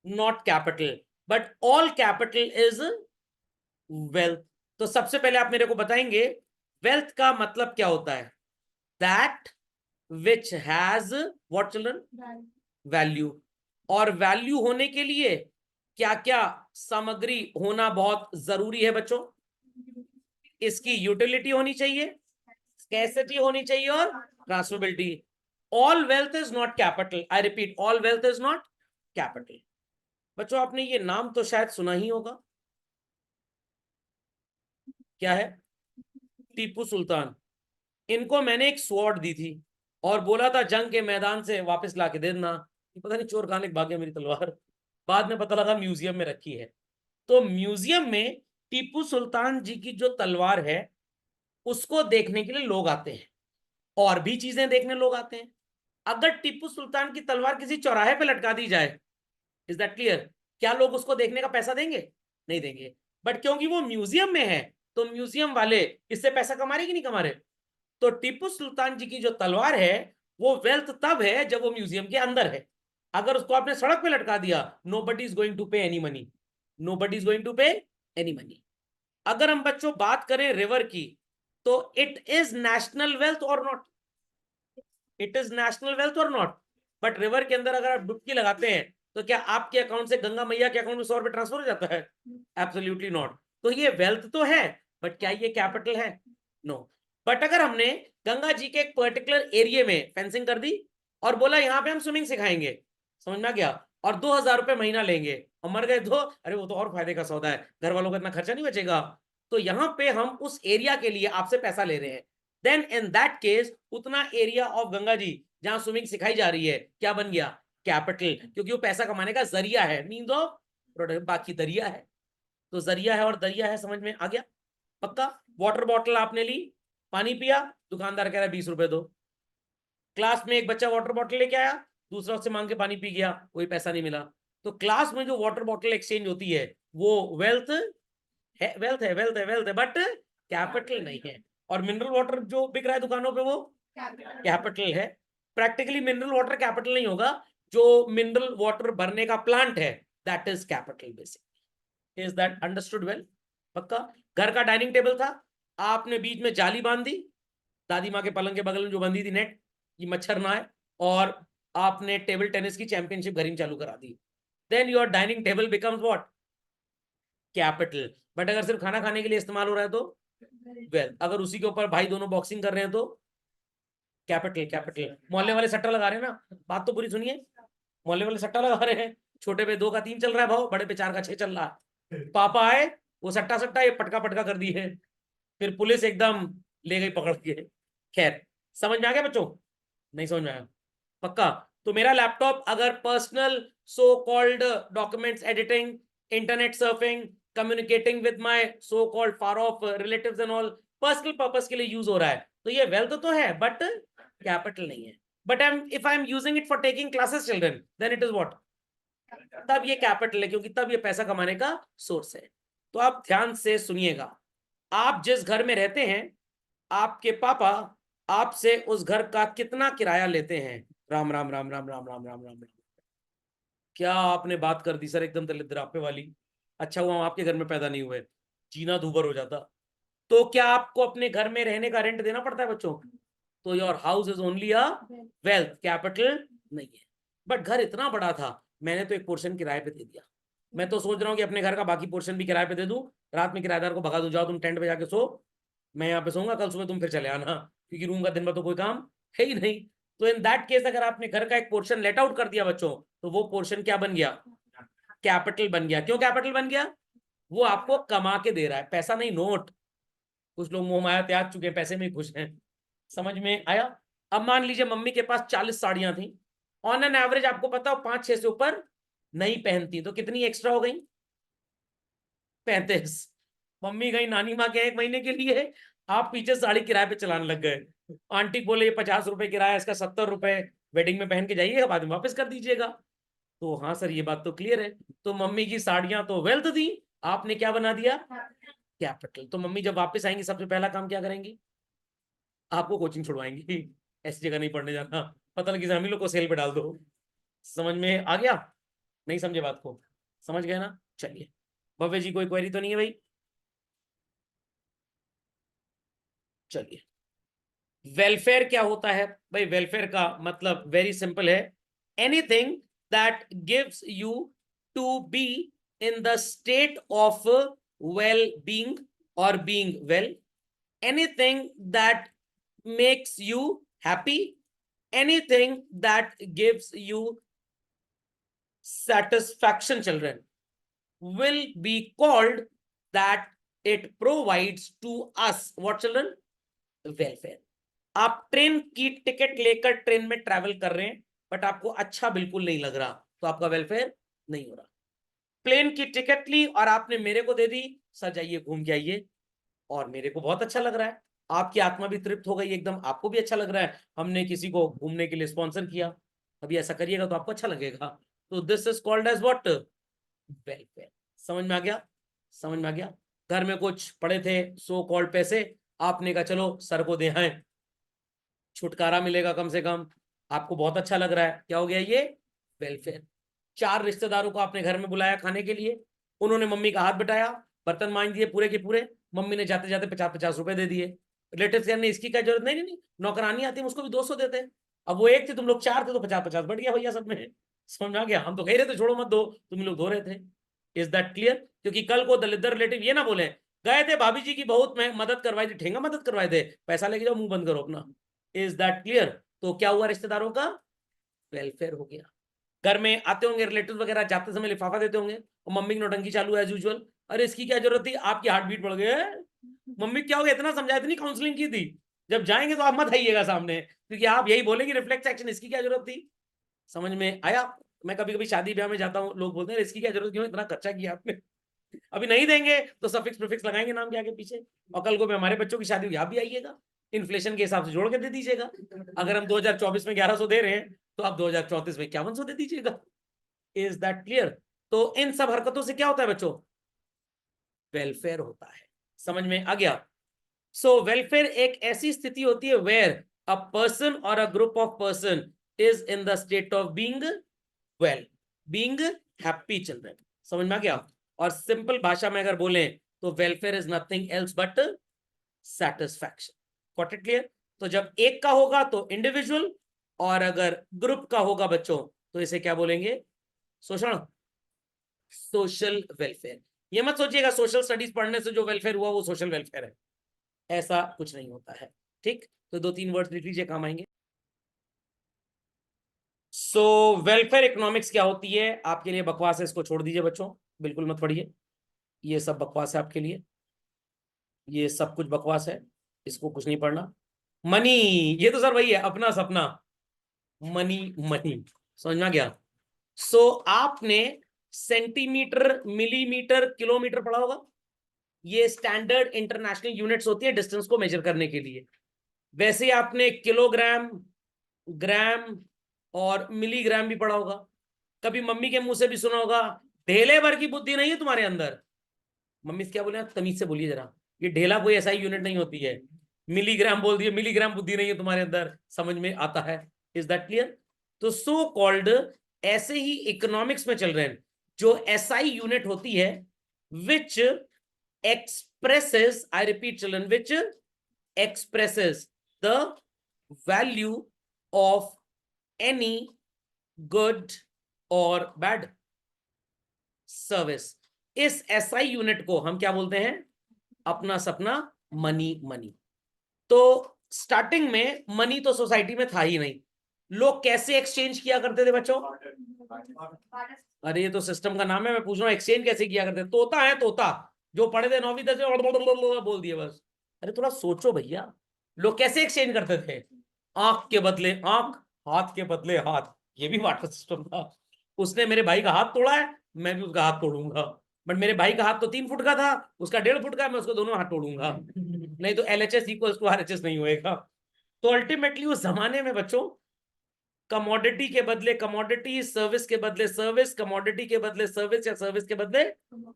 not capital but all capital is wealth. तो सबसे पहले आप मेरे को बताएंगे वेल्थ का मतलब क्या होता है? That which has what children? Value. और वैल्यू होने के लिए क्या क्या सामग्री होना बहुत जरूरी है बच्चों? इसकी यूटिलिटी होनी चाहिए, स्कैर्सिटी होनी चाहिए, और transferability. All wealth is not capital. I repeat, all wealth is not capital. बच्चों आपने ये नाम तो शायद सुना ही होगा, क्या है? टीपू सुल्तान। इनको मैंने एक स्वॉर्ड दी थी और बोला था जंग के मैदान से वापस ला के दे देना। पता नहीं चोर कहां लेके भाग गया मेरी तलवार। बाद में पता लगा म्यूजियम में रखी है। तो म्यूजियम में टीपू सुल्तान जी की जो तलवार है उसको देखने के लिए लोग आते हैं, और भी चीजें देखने लोग आते हैं। अगर टीपू सुल्तान की तलवार किसी चौराहे पे लटका दी जाए, इज दैट क्लियर? क्या लोग उसको देखने का पैसा देंगे? नहीं देंगे। बट क्योंकि वो म्यूजियम में है, तो म्यूजियम वाले इससे पैसा कमा रहे कि नहीं कमा रहे? तो टीपू सुल्तान जी की जो तलवार है वो वेल्थ तब है जब वो म्यूजियम के अंदर है। अगर उसको आपने सड़क पे लटका दिया, nobody is going to pay any money. Nobody is going to pay any money. अगर हम बच्चों बात करें रिवर की, तो इट इज नेशनल वेल्थ और not? It is national wealth और नॉट? बट रिवर के अंदर अगर आप डुबकी लगाते हैं, तो क्या आपके अकाउंट से गंगा मैया के अकाउंट में 100 रुपए ट्रांसफर हो जाता है? Absolutely not. तो ये वेल्थ तो है, बट क्या ये कैपिटल है? नो। बट अगर हमने गंगा जी के एक पर्टिकुलर एरिया में फेंसिंग कर दी और बोला यहाँ पे हम स्विमिंग सिखाएंगे, समझ में आ गया, और 2000 रुपए महीना लेंगे, और मर गए तो अरे वो तो और फायदे का सौदा है, घर वालों का इतना खर्चा नहीं बचेगा, तो यहाँ पे हम उस एरिया के लिए आपसे पैसा ले रहे हैं। देन इन दैट केस उतना एरिया ऑफ गंगा जी जहां स्विमिंग सिखाई जा रही है क्या बन गया? कैपिटल। क्योंकि वो पैसा कमाने का जरिया है, मीन्स ऑफ प्रोडक्ट। बाकी दरिया है, तो जरिया है और दरिया है। समझ में आ गया? पक्का? वाटर बॉटल आपने ली, पानी पिया, दुकानदार कह रहा है 20 रुपए दो। क्लास में एक बच्चा वाटर बॉटल लेके आया, दूसरा उससे मांग के पानी पी गया, कोई पैसा नहीं मिला। तो क्लास में जो वाटर बॉटल एक्सचेंज होती है वो वेल्थ है, वेल्थ है, वेल्थ है, वेल्थ है, बट कैपिटल नहीं है। और मिनरल वाटर जो बिक रहा है दुकानों पे वो कैपिटल है। प्रैक्टिकली मिनरल वाटर कैपिटल नहीं होगा, जो मिनरल वाटर भरने का प्लांट है that is capital basically. Is that understood well? पक्का? घर का डाइनिंग टेबल था, आपने बीच में जाली बांध दी, दादी माँ के पलंग के बगल में जो बंधी थी नेट, ये मच्छर ना आए, और आपने टेबल टेनिस की चैंपियनशिप घर में चालू करा दी, then your dining table becomes what? Capital. But अगर सिर्फ खाना खाने के लिए इस्तेमाल हो रहा है तो वेल्थ। अगर उसी के ऊपर भाई दोनों बॉक्सिंग कर रहे हैं तो कैपिटल। कैपिटल। मोहल्ले वाले सट्टा लगा रहे हैं ना, बात तो पूरी सुनिए। मोहल्ले वाले सट्टा लगा रहे हैं, छोटे पे 2 का 3 चल रहा है भाव, बड़े पे 4 का 6 चल रहा है। पापा आए, वो सट्टा सट्टा ये पटका पटका कर दी है, फिर पुलिस एकदम ले गई पकड़ के। खैर, समझ में आ गया बच्चों? नहीं समझ में आया? पक्का? तो मेरा लैपटॉप अगर personal so called documents editing, internet surfing, communicating with my so called far of relatives and all, personal purpose के लिए यूज हो रहा है, तो ये वेल्थ तो है बट कैपिटल नहीं है। But if I am using it for taking classes children, then it is what? तब ये कैपिटल है, क्योंकि तब ये पैसा कमाने का सोर्स है। तो आप ध्यान से सुनिएगा, आप जिस घर में रहते हैं, आपके पापा आपसे उस घर का कितना किराया लेते हैं? राम राम राम राम राम राम राम राम। क्या आपने बात कर दी सर एकदम दलिद्रापे वाली। अच्छा हुआ हम आपके घर में पैदा नहीं हुए, जीना दूभर हो जाता। तो क्या आपको अपने घर में रहने का रेंट देना पड़ता है बच्चों? तो your house is only a wealth, capital नहीं है। बट घर इतना बड़ा था, मैंने तो एक पोर्शन किराए पे दे दिया। मैं तो सोच रहा हूँ कि अपने घर का बाकी पोर्शन भी किराए पे दे दूं, रात में किराएदार को भगा दूं, जाओ तुम टेंट पे जाके सो, मैं यहाँ पे सोऊंगा, कल सुबह तुम फिर चले आना, क्योंकि रूम का दिन भर तो कोई काम है ही नहीं। तो इन दैट केस अगर आपने घर का एक पोर्शन लेट आउट कर दिया बच्चों, तो वो पोर्शन क्या बन गया? कैपिटल बन गया। क्यों कैपिटल बन गया? वो आपको कमा के दे रहा है, पैसा नहीं, नोट। कुछ लोग मोह माया त्याग चुके हैं, पैसे में ही खुश हैं। समझ में आया? अब मान लीजिए मम्मी के पास 40 साड़ियां थी, ऑन एन एवरेज आपको पता हो 5-6 से ऊपर नहीं पहनती, तो कितनी एक्स्ट्रा हो गई? 35। मम्मी गई नानी माँ के 1 महीने के लिए, आप पीछे साड़ी किराए पे चलाने लग गए। आंटी बोले ये 50 रुपए किराया, इसका 70 रुपए वेडिंग में पहन के जाइएगा, बाद में वापस कर दीजिएगा। तो हाँ सर, ये बात तो क्लियर है। तो मम्मी की साड़ियां तो वेल्थ थी, आपने क्या बना दिया? कैपिटल। तो मम्मी जब वापस आएंगी सबसे पहला काम क्या करेंगी? आपको कोचिंग छुड़वाएंगी, ऐसी जगह नहीं पढ़ने जाना, पता लगी हम ही लोग को सेल पे डाल दो। समझ में आ गया? नहीं समझे बात को? समझ गए ना? चलिए, भव्य जी कोई क्वेरी तो नहीं है भाई? चलिए, वेलफेयर क्या होता है भाई? वेलफेयर का मतलब वेरी सिंपल है, anything that gives you to be in the state of well being और being well, anything that makes you happy, anything that gives you satisfaction, children, will be called that it provides to us what, children? Welfare. आप train की ticket लेकर train में travel कर रहे हैं, but आपको अच्छा बिल्कुल नहीं लग रहा, तो आपका वेलफेयर नहीं हो रहा। प्लेन की टिकट ली और आपने मेरे को दे दी, सर जाइए घूम के आइए, और मेरे को बहुत अच्छा लग रहा है, आपकी आत्मा भी तृप्त हो गई एकदम, आपको भी अच्छा लग रहा है, हमने किसी को घूमने के लिए स्पॉन्सर किया, अभी ऐसा करिएगा तो आपको अच्छा लगेगा। तो this is called as what? Welfare. समझ में आ गया? समझ में आ गया? घर में कुछ पड़े थे सो कॉल्ड पैसे, आपने कहा चलो सर को दे आए, छुटकारा मिलेगा कम से कम, आपको बहुत अच्छा लग रहा है, क्या हो गया ये? वेलफेयर। 4 रिश्तेदारों को आपने घर में बुलाया खाने के लिए, उन्होंने मम्मी का हाथ बटाया, बर्तन मांज दिए पूरे के पूरे, मम्मी ने जाते जाते 50-50 रुपए दे दिए। रिलेटिव कहने इसकी क्या जरूरत, नहीं नहीं नहीं, नौकरानी आती है उसको भी 200 देते हैं। अब वो एक थे, तुम लोग 4 थे, तो 50-50 बढ़ गया भैया सब में। समझ आ गया? हम तो कह रहे थे छोड़ो मत दो, तुम लोग धो रहे थे। Is that clear? क्योंकि कल को दलिदर रिलेटिव ये ना बोले गए थे भाभी जी की बहुत मदद करवाई थी, ठेंगा मदद करवाए थे, पैसा लेके जाओ मुंह बंद करो अपना। Is that clear? तो क्या हुआ? रिश्तेदारों का वेलफेयर हो गया। घर में आते होंगे रिलेटिव वगैरह, जाते समय लिफाफा देते होंगे, और मम्मी की नौटंकी चालू है एज यूजुअल, अरे इसकी क्या जरूरत थी, आपकी हार्ट बीट बढ़ गए, मम्मी क्या हो गया, इतना समझाया, इतनी काउंसलिंग की थी, जब जाएंगे तो आप मत आइएगा सामने, क्योंकि आप यही बोलेंगे रिफ्लेक्स एक्शन, इसकी क्या जरूरत थी। समझ में आया? मैं कभी कभी शादी ब्याह में जाता हूँ, लोग बोलते हैं इसकी क्या जरूरत, क्यों इतना खर्चा किया आपने। अभी नहीं देंगे तो सफिक्स प्रीफिक्स लगाएंगे नाम के आगे पीछे, और कल को भी हमारे बच्चों की शादी हुई, आप भी आइएगा, इन्फ्लेशन के हिसाब से जोड़ के दे दीजिएगा। अगर हम 2024 में 1100 दे रहे हैं, तो आप 2034 में 5100 दे दीजिएगा। Is that clear? तो इन सब हरकतों से क्या होता है बच्चों? वेलफेयर होता है। समझ में आ गया? सो वेलफेयर एक ऐसी स्थिति होती है वेयर अ पर्सन और a group of person is in the state of being well, being happy, children. समझ में आ गया? और सिंपल भाषा में अगर बोलें तो welfare is nothing else but satisfaction. Got it clear? तो जब एक का होगा तो इंडिविजुअल, और अगर ग्रुप का होगा बच्चों तो इसे क्या बोलेंगे? शोषण, सोशल वेलफेयर। ये मत सोचिएगा सोशल स्टडीज पढ़ने से जो वेलफेयर हुआ वो सोशल वेलफेयर है, ऐसा कुछ नहीं होता है। ठीक, तो 2-3 वर्ड्स लिख लीजिए, काम आएंगे। सो वेलफेयर इकोनॉमिक्स क्या होती है? आपके लिए बकवास है, इसको छोड़ दीजिए बच्चों, बिल्कुल मत पढ़िए, ये सब बकवास है आपके लिए, ये सब कुछ बकवास है, इसको कुछ नहीं पढ़ना। मनी, ये तो सर वही है अपना सपना, मनी मनी, समझ में आ गया? सो आपने सेंटीमीटर, मिलीमीटर, किलोमीटर पढ़ा होगा, ये स्टैंडर्ड इंटरनेशनल यूनिट्स होती है डिस्टेंस को मेजर करने के लिए। वैसे ही आपने किलोग्राम, ग्राम और मिलीग्राम भी पढ़ा होगा। कभी मम्मी के मुंह से भी सुना होगा, ढेले भर की बुद्धि नहीं है तुम्हारे अंदर। मम्मी से क्या बोले, तमीज से बोलिए जरा, ये ढेला कोई ऐसा ही यूनिट नहीं होती है। मिलीग्राम बोल दिए, मिलीग्राम बुद्धि नहीं है तुम्हारे अंदर, समझ में आता है? Is that clear? तो सो कॉल्ड ऐसे ही इकोनॉमिक्स में चल रहे हैं, जो एसआई यूनिट होती है, विच expresses, I repeat children, which expresses the value of any good और बैड सर्विस। इस SI यूनिट को हम क्या बोलते हैं? अपना सपना मनी। मनी तो स्टार्टिंग में मनी तो सोसाइटी में था ही नहीं। लोग कैसे एक्सचेंज किया करते थे बच्चों? अरे ये तो सिस्टम का नाम है, मैं पूछ रहा हूँ एक्सचेंज कैसे किया करते थे? तोता है तोता, जो पढ़े थे 9वीं 10वीं बोल दिए बस। अरे थोड़ा सोचो भैया, लोग कैसे एक्सचेंज करते थे? आंख के बदले आंख, हाथ के बदले हाथ। ये भी वाटर सिस्टम था। उसने मेरे भाई का हाथ तोड़ा है, मैं भी उसका हाथ तोड़ूंगा। बट मेरे भाई का हाथ तो 3 फुट का था, उसका 1.5 फुट का, मैं उसको दोनों हाथ तोड़ूंगा। नहीं तो LHS इक्वल्स टू RHS नहीं होएगा। तो अल्टीमेटली उस जमाने में बच्चों, कमोडिटी के बदले कमोडिटी, सर्विस के बदले सर्विस, कमोडिटी के बदले सर्विस, या सर्विस के बदले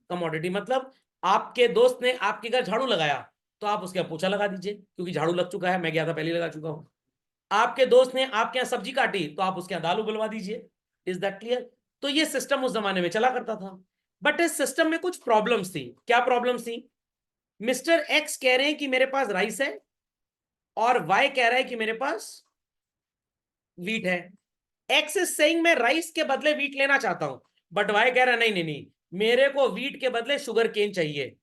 कमोडिटी। मतलब आपके दोस्त ने आपके घर झाड़ू लगाया तो आप उसके यहाँ पोछा लगा दीजिए, क्योंकि झाड़ू लग चुका है, मैं गया था पहले लगा चुका हूं। आपके दोस्त ने आपके यहाँ सब्जी काटी तो आप उसके यहाँ दाल उबलवा दीजिए। Is that clear? तो ये सिस्टम उस जमाने में चला करता था। बट इस सिस्टम में कुछ प्रॉब्लम्स थी। क्या प्रॉब्लम्स थी? मिस्टर एक्स कह रहे हैं कि मेरे पास राइस है, और वाई कह रहा है कि मेरे पास वीट है। एक्स इज सेइंग मैं राइस के बदले वीट लेना चाहता हूं, बट वाई कह रहा है नहीं नहीं नहीं, मेरे को वीट के बदले शुगर केन चाहिए।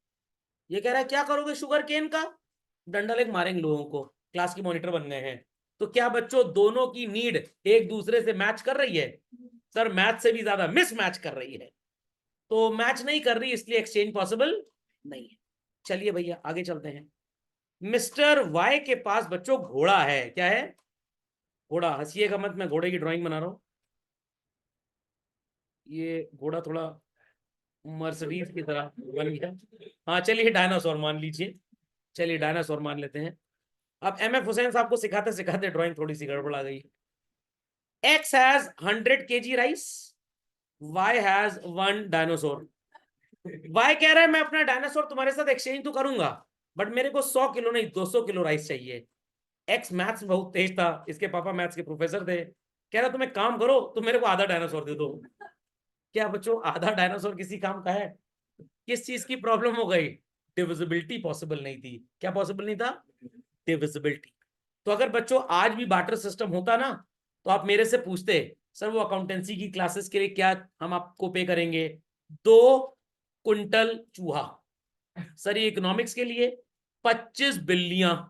ये कह रहा है क्या करोगे शुगर केन का? डंडा लेके मारेंगे लोगों को, क्लास की मॉनिटर बन गए हैं। तो क्या बच्चों दोनों की नीड एक दूसरे से मैच कर रही है? सर मैच से भी ज्यादा मिस मैच कर रही है। तो मैच नहीं कर रही, इसलिए एक्सचेंज पॉसिबल नहीं है। चलिए भैया आगे चलते हैं। मिस्टर वाई के पास बच्चों घोड़ा है। क्या है? घोड़ा। हंसिएगा मत, मैं घोड़े की ड्राइंग बना रहा हूं। ये घोड़ा थोड़ा मर्सिडीज की तरह बन गया। हाँ चलिए डायनासोर मान लीजिए। चलिए डायनासोर मान लेते हैं। अब MF हुसैन साहब को सिखाते सिखाते ड्राइंग थोड़ी सी गड़बड़ा गई। X has 100 kg rice, Y has 1 dinosaur. Y कह रहा है मैं अपना डायनासोर तुम्हारे साथ एक्सचेंज तो करूंगा, बट मेरे को 100 किलो नहीं 200 किलो राइस चाहिए। X मैथ्स में बहुत तेज था, इसके पापा मैथ्स के प्रोफेसर थे। कह रहा तुम एक काम करो, तुम मेरे को आधा डायनासोर दे दो। क्या बच्चों आधा डायनासोर किसी काम का है? किस चीज की प्रॉब्लम हो गई? डिविजिबिलिटी पॉसिबल नहीं थी। क्या पॉसिबल नहीं था? डिविजिबिलिटी। तो अगर बच्चों आज भी बार्टर सिस्टम होता ना, तो आप मेरे से पूछते सर वो अकाउंटेंसी की क्लासेस के लिए क्या हम आपको पे करेंगे? 2 कुंटल चूहा। सर ये इकोनॉमिक्स के लिए 25 बिलियन।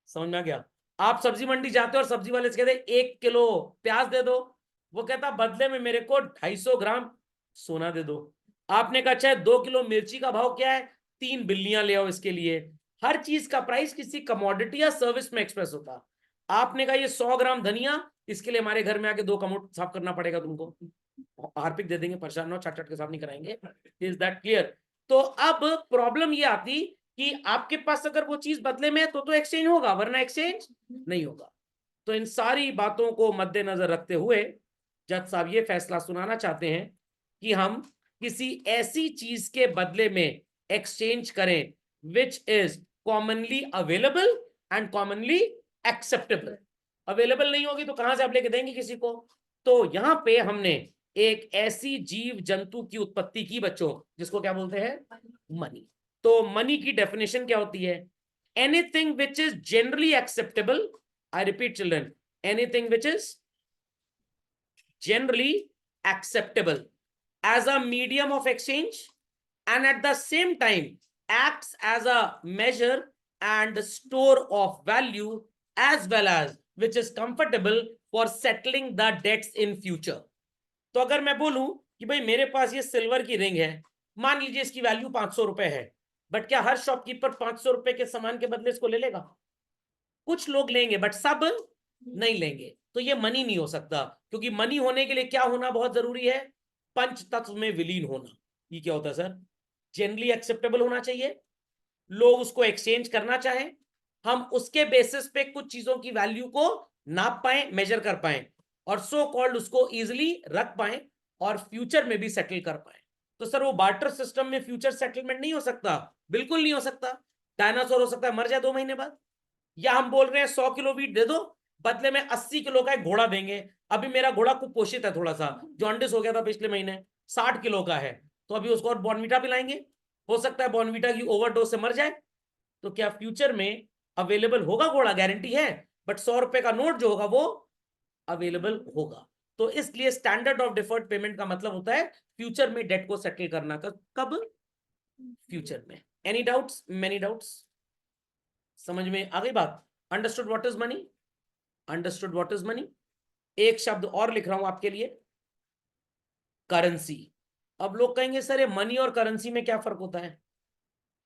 समझ में आ गया? आप सब्जी मंडी जाते हो और सब्जी वाले से कहते 1 किलो प्याज दे दो, वो कहता बदले में मेरे को 250 ग्राम सोना दे दो। आपने कहा अच्छा 2 किलो मिर्ची का भाव क्या है? 3 बिलियन ले आओ इसके लिए। हर चीज का प्राइस किसी कमोडिटी या सर्विस में एक्सप्रेस होता। आपने कहा ये 100 ग्राम धनिया, इसके लिए हमारे घर में आके 2 कमोड साफ करना पड़ेगा तुमको। हार्पिक दे देंगे, परेशान हो, चट चट के साफ नहीं कराएंगे। Is that clear? तो अब प्रॉब्लम ये आती कि आपके पास अगर वो चीज बदले में है तो एक्सचेंज होगा, वरना एक्सचेंज नहीं होगा। तो इन सारी बातों को मद्देनजर रखते हुए जज साहब ये फैसला सुनाना चाहते हैं कि हम किसी ऐसी चीज के बदले में एक्सचेंज करें which is commonly available and commonly acceptable. Available नहीं होगी तो कहां से आप लेके देंगे किसी को? तो यहां पे हमने एक ऐसी जीव जंतु की उत्पत्ति की बच्चों, जिसको क्या बोलते हैं? मनी। तो मनी की डेफिनेशन क्या होती है? Anything which is generally acceptable, I repeat children, anything which is generally acceptable as a medium of exchange and at the same time acts as a measure and store of value as well as which is comfortable for settling the debts in future। तो अगर मैं बोलूं कि भाई मेरे पास ये silver की ring है, मान लीजिए इसकी वैल्यू 500 रुपए है, बट क्या हर शॉपकीपर 500 रुपए के सामान के बदले इसको ले लेगा? कुछ लोग लेंगे बट सब नहीं लेंगे। तो ये मनी नहीं हो सकता, क्योंकि मनी होने के लिए क्या होना बहुत जरूरी है? पंच तत्व में विलीन होना। ये क्या होता है सर? जनरली एक्सेप्टेबल होना चाहिए, लोग उसको एक्सचेंज करना चाहें, हम उसके बेसिस पे कुछ चीजों की वैल्यू को नाप पाए, मेजर कर पाए, और सो कॉल्ड उसको इजिली रख पाए और फ्यूचर में भी सेटल कर पाए। तो सर वो बार्टर सिस्टम में फ्यूचर सेटलमेंट नहीं हो सकता? बिल्कुल नहीं हो सकता। डायनासोर हो सकता है मर जाए 2 महीने बाद, या हम बोल रहे हैं 100 किलो वीट दे दो, बदले में 80 किलो का एक घोड़ा देंगे। अभी मेरा घोड़ा कुपोषित है, थोड़ा सा जॉन्डिस हो गया था पिछले महीने, 60 किलो का है, तो अभी उसको और बॉर्नवीटा पिलाएंगे, हो सकता है बॉर्नवीटा की ओवरडोज से मर जाए। तो क्या फ्यूचर में अवेलेबल होगा घोड़ा? गारंटी है? बट 100 रुपए का नोट जो होगा वो अवेलेबल होगा। तो इसलिए स्टैंडर्ड ऑफ डिफर्ड पेमेंट का मतलब होता है फ्यूचर में डेट को सेटल करना। कब? फ्यूचर में। Any doubts? Many doubts? समझ में आ गई बात? Understood what is money? Understood what is money? एक शब्द और लिख रहा हूं आपके लिए, करेंसी। अब लोग कहेंगे सर ये मनी और करेंसी में क्या फर्क होता है?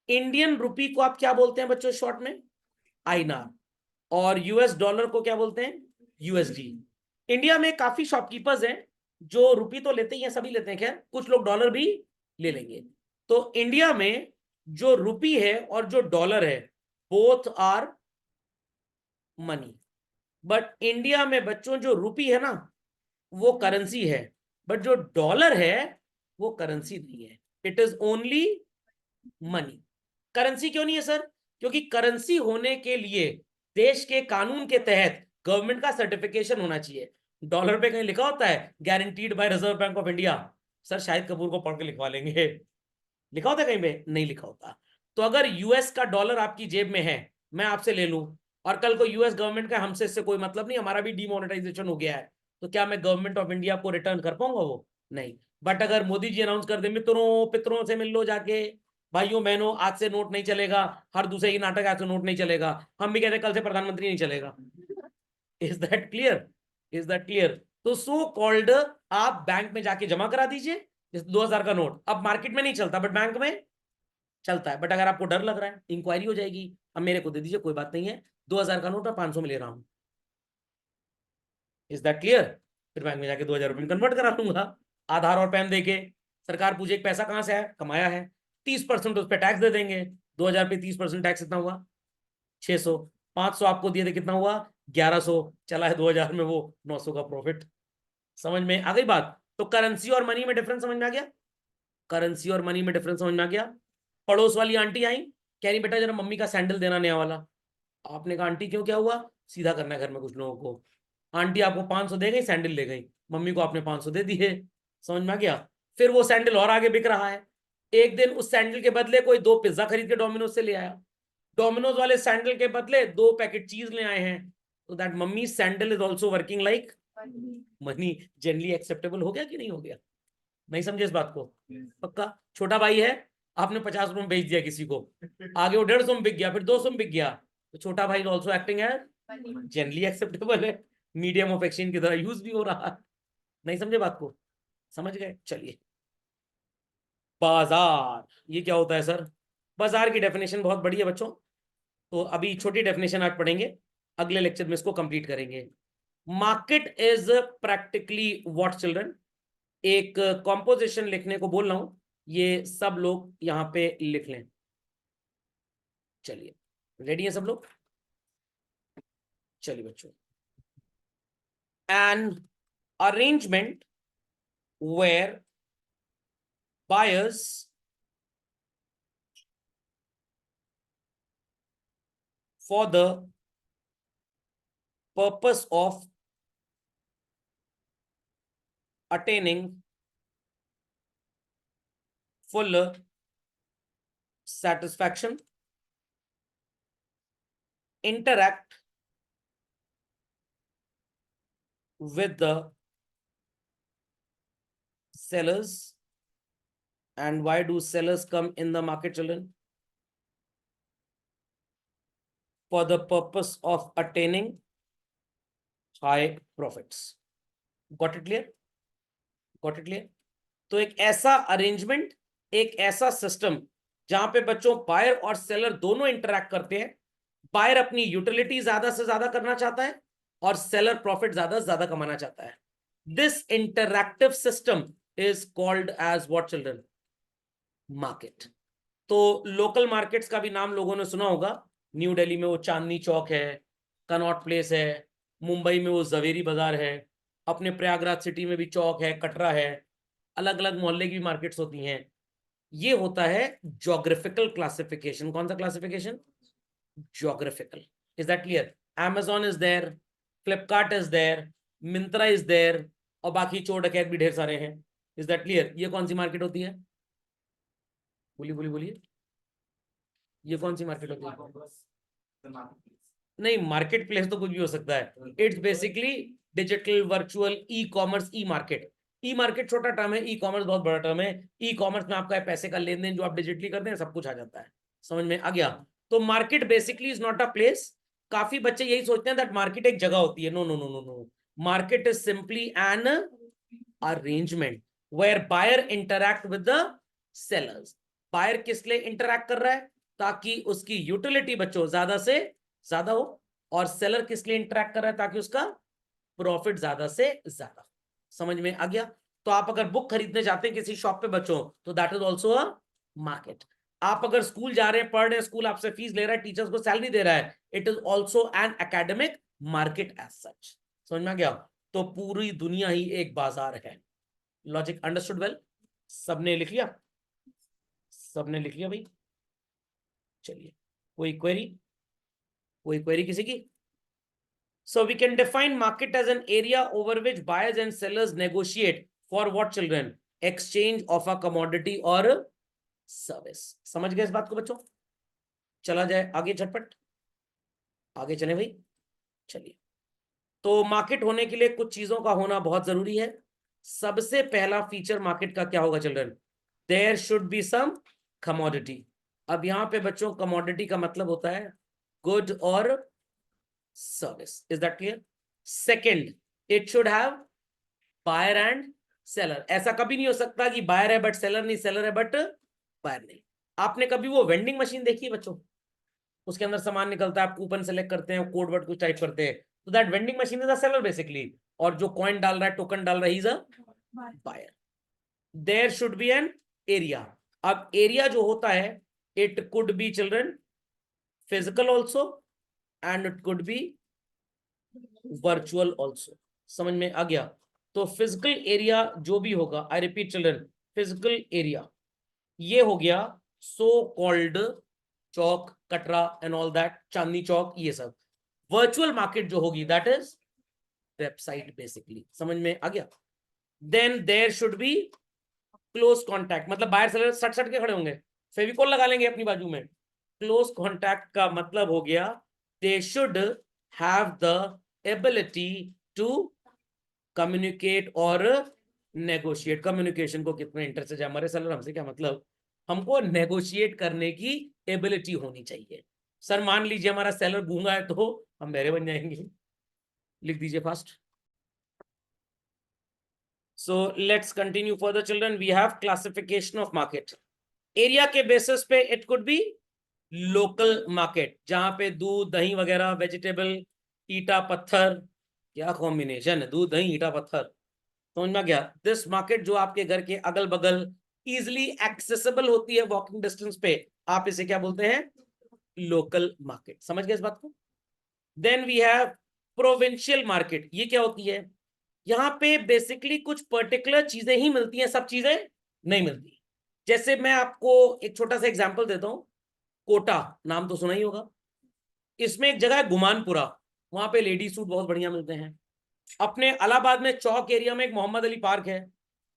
इंडियन रुपी को आप क्या बोलते हैं बच्चों शॉर्ट में? आईएनआर। और यूएस डॉलर को क्या बोलते हैं? यूएसडी। इंडिया में काफी शॉपकीपर्स हैं जो रुपी तो लेते ही हैं, सभी लेते हैं, खैर कुछ लोग डॉलर भी ले लेंगे। तो इंडिया में जो रुपी है और जो डॉलर है, both are money. But India में बच्चों जो रुपी है ना वो करेंसी है, बट जो डॉलर है वो करेंसी नहीं है, it is only money. Currency क्यों नहीं है सर? क्योंकि करेंसी होने के लिए देश के कानून के तहत गवर्नमेंट का सर्टिफिकेशन होना चाहिए। डॉलर पे कहीं लिखा होता है guaranteed bye reserve bank of India? Sir Shahid Kapoor को पढ़ के लिखवा लेंगे। लिखा होता है कहीं पे? नहीं लिखा होता। तो अगर यूएस का डॉलर आपकी जेब में है, मैं आपसे ले लूं और कल को यूएस गवर्नमेंट का हमसे इससे कोई मतलब नहीं, हमारा भी डीमोनेटाइजेशन हो गया है, तो क्या मैं गवर्नमेंट ऑफ इंडिया को रिटर्न कर पाऊंगा? वो नहीं। बट अगर मोदी जी अनाउंस कर दे मित्रों पितरों से मिल लो जाके, भाइयों बहनों आज से नोट नहीं चलेगा, हर दूसरे की नाटक आज से नोट नहीं चलेगा, हम भी कहते हैं कल से प्रधानमंत्री नहीं चलेगा। Is that clear? Is that clear? तो सो कॉल्ड आप बैंक में जाके जमा करा दीजिए 2000 का नोट। अब मार्केट में नहीं चलता बट बैंक में चलता है। बट अगर आपको डर लग रहा है, इंक्वायरी हो जाएगी, अब मेरे को दे दीजिए, कोई बात नहीं है, 2000 का नोट मैं 500 में ले रहा हूं। Is that clear? फिर बैंक में जाके 2000 रुपये कन्वर्ट करा लूंगा, आधार और पैन देके। सरकार पूछे पैसा कहां से है? कमाया है, 30% उस पर टैक्स दे देंगे। 2000 पे 30% टैक्स कितना हुआ? 600। 500 आपको दिए थे, कितना हुआ? 1100। चला है 2000 में वो 900 का प्रॉफिट। समझ में आ गई बात? तो करेंसी और मनी में डिफरेंस समझ में आ गया? करेंसी और मनी में डिफरेंस समझ में आ गया? पड़ोस वाली आंटी आई, कह रही बेटा जरा मम्मी का सैंडल देना नया वाला। आपने कहा आंटी क्यों, क्या हुआ? सीधा करना है घर में कुछ लोगों को। आंटी आपको 500 दे गई, सैंडल ले गई, मम्मी को आपने 500 दे दिए। समझ में आ गया? फिर वो सैंडल और आगे बिक रहा है। एक दिन उस सैंडल के बदले कोई 2 पिज्जा खरीद के डोमिनोज से ले आया, डोमिनोज वाले सैंडल के बदले 2 पैकेट चीज ले आए हैं। तो that mummy sandal is also working like money. Generally acceptable हो गया कि नहीं हो गया? नहीं समझे इस बात को? पक्का? छोटा भाई है, आपने 50 रुपए में बेच दिया किसी को, आगे वो 150 में बिक गया, फिर 200 में बिक गया, तो छोटा भाई ऑल्सो एक्टिंग है जनरली एक्सेप्टेबल है, मीडियम ऑफ एक्सचेंज की तरह यूज भी हो रहा है। नहीं समझे बात को? समझ गए? चलिए, बाजार ये क्या होता है सर? बाजार की डेफिनेशन बहुत बड़ी है बच्चों, तो अभी छोटी डेफिनेशन आज पढ़ेंगे, अगले लेक्चर में इसको कंप्लीट करेंगे। Market is practically what children? एक कॉम्पोजिशन लिखने को बोल रहा हूं, ये सब लोग यहां पे लिख लें। चलिए, रेडी है सब लोग? चलिए बच्चों, an arrangement where buyers for the purpose of attaining full satisfaction interact with the sellers. And why do sellers come in the market, children? For the purpose of attaining high profits. Got it clear? Got it clear? तो एक ऐसा arrangement, एक ऐसा system जहां पे बच्चों buyer और seller दोनों इंटरैक्ट करते हैं। बायर अपनी यूटिलिटी ज्यादा से ज्यादा करना चाहता है और सेलर प्रॉफिट ज्यादा से ज्यादा कमाना चाहता है। This interactive system is called as what children? Market. तो लोकल मार्केट्स का भी नाम लोगों ने सुना होगा। न्यू दिल्ली में वो चांदनी चौक है, कनॉट प्लेस है, मुंबई में वो जवेरी बाजार है, अपने प्रयागराज सिटी में भी चौक है, कटरा है, अलग अलग मोहल्ले की भी मार्केट्स होती हैं। ये होता है ज्योग्राफिकल क्लासिफिकेशन। कौन सा classification? Geographical. Is that clear? Amazon is there, Flipkart is there, Myntra is there, और बाकी चोर डकैत भी ढेर सारे हैं। Is that clear? ये कौन सी मार्केट होती है? बोलिए बोलिए बोलिए, ये कौन सी मार्केट होती है? नहीं, मार्केट प्लेस तो कुछ भी हो सकता है। It's basically digital virtual e commerce E market. E market छोटा टर्म है, ई कॉमर्स बहुत बड़ा टर्म है। ई कॉमर्स में आपका पैसे का लेन देन जो आप डिजिटली करते हैं सब कुछ आ जाता है। समझ में आ गया? तो market basically is not a place. काफी बच्चे यही सोचते हैं दैट मार्केट एक जगह होती है। No no no no no, market is simply an arrangement where buyer interact with the sellers. Buyer किस लिए इंटरैक्ट कर रहा है? ताकि उसकी यूटिलिटी बच्चों ज्यादा से ज्यादा हो। और सेलर किस लिए इंटरैक्ट कर रहा है? ताकि उसका प्रॉफिट ज्यादा से ज्यादा। समझ में आ गया? तो आप अगर बुक खरीदने जाते हैं किसी शॉप पे बच्चों, तो that is also a market. आप अगर स्कूल जा रहे हैं, पढ़ रहे हैं, स्कूल आपसे फीस ले रहा है, टीचर्स को सैलरी दे रहा है, it is also an academic market as such. समझ में आ गया? तो पूरी दुनिया ही एक बाजार है। Logic understood well? सबने लिख लिया? सबने लिख लिया भाई? चलिए, कोई क्वेरी? कोई क्वेरी किसी की? So we can define market as an area over which buyers and sellers negotiate for what, children? Exchange of a commodity or service. समझ गए इस बात को बच्चों? चला जाए आगे झटपट, आगे चले भाई। चलिए, तो मार्केट होने के लिए कुछ चीजों का होना बहुत जरूरी है। सबसे पहला फीचर मार्केट का क्या होगा children? There should be some commodity. अब यहां पे बच्चों कमोडिटी का मतलब होता है गुड और service. Is that clear? Second, it should have buyer and seller. ऐसा कभी नहीं हो सकता कि बायर है बट सेलर नहीं, सेलर है बट बायर नहीं। आपने कभी वो वेंडिंग मशीन देखी है बच्चों? उसके अंदर सामान निकलता है, आप कूपन सेलेक्ट करते हैं, कोड वर्ड कुछ टाइप करते हैं, तो that vending machine is a seller basically. और जो कॉइन डाल रहा है, टोकन डाल रहा है, is a buyer. There should be an area. अब एरिया जो होता है, it could be children physical also and it could be virtual also. समझ में आ गया? तो फिजिकल एरिया जो भी होगा, I repeat children, physical area ये हो गया so called Chowk, Katra and all that, Chandni Chowk, ये सब। वर्चुअल मार्केट जो होगी दैट इज वेबसाइट बेसिकली। समझ में आ गया? Then there should be close contact, मतलब बाहर सेलर सट सट के खड़े होंगे, फेविकॉल लगा लेंगे अपनी बाजू में। क्लोज कॉन्टैक्ट का मतलब हो गया they should have the ability to communicate और नेगोशिएट। कम्युनिकेशन को कितने इंटरेस्ट है हमारे सेलर, हमसे क्या मतलब? हमको नेगोशिएट करने की एबिलिटी होनी चाहिए। सर मान लीजिए हमारा सेलर गूंगा है तो हम बहरे बन जाएंगे। लिख दीजिए fast. So let's continue further children. We have classification of market. Area के बेसिस पे it could B local market, जहां पे दूध दही वगैरह, वेजिटेबल, ईटा पत्थर, क्या कॉम्बिनेशन है, दूध दही ईटा पत्थर। समझ में गया? दिस मार्केट जो आपके घर के अगल बगल इजिली एक्सेसिबल होती है, वॉकिंग डिस्टेंस पे, आप इसे क्या बोलते हैं? Local market. समझ गए इस बात को? Then we have provincial market. ये क्या होती है? यहाँ पे बेसिकली कुछ पर्टिकुलर चीजें ही मिलती हैं, सब चीजें नहीं मिलती। जैसे मैं आपको एक छोटा सा एग्जांपल देता हूं। कोटा नाम तो सुना ही होगा। इसमें एक जगह है गुमानपुरा, वहां पे लेडीज सूट बहुत बढ़िया मिलते हैं। अपने इलाहाबाद में चौक एरिया में एक मोहम्मद अली पार्क है,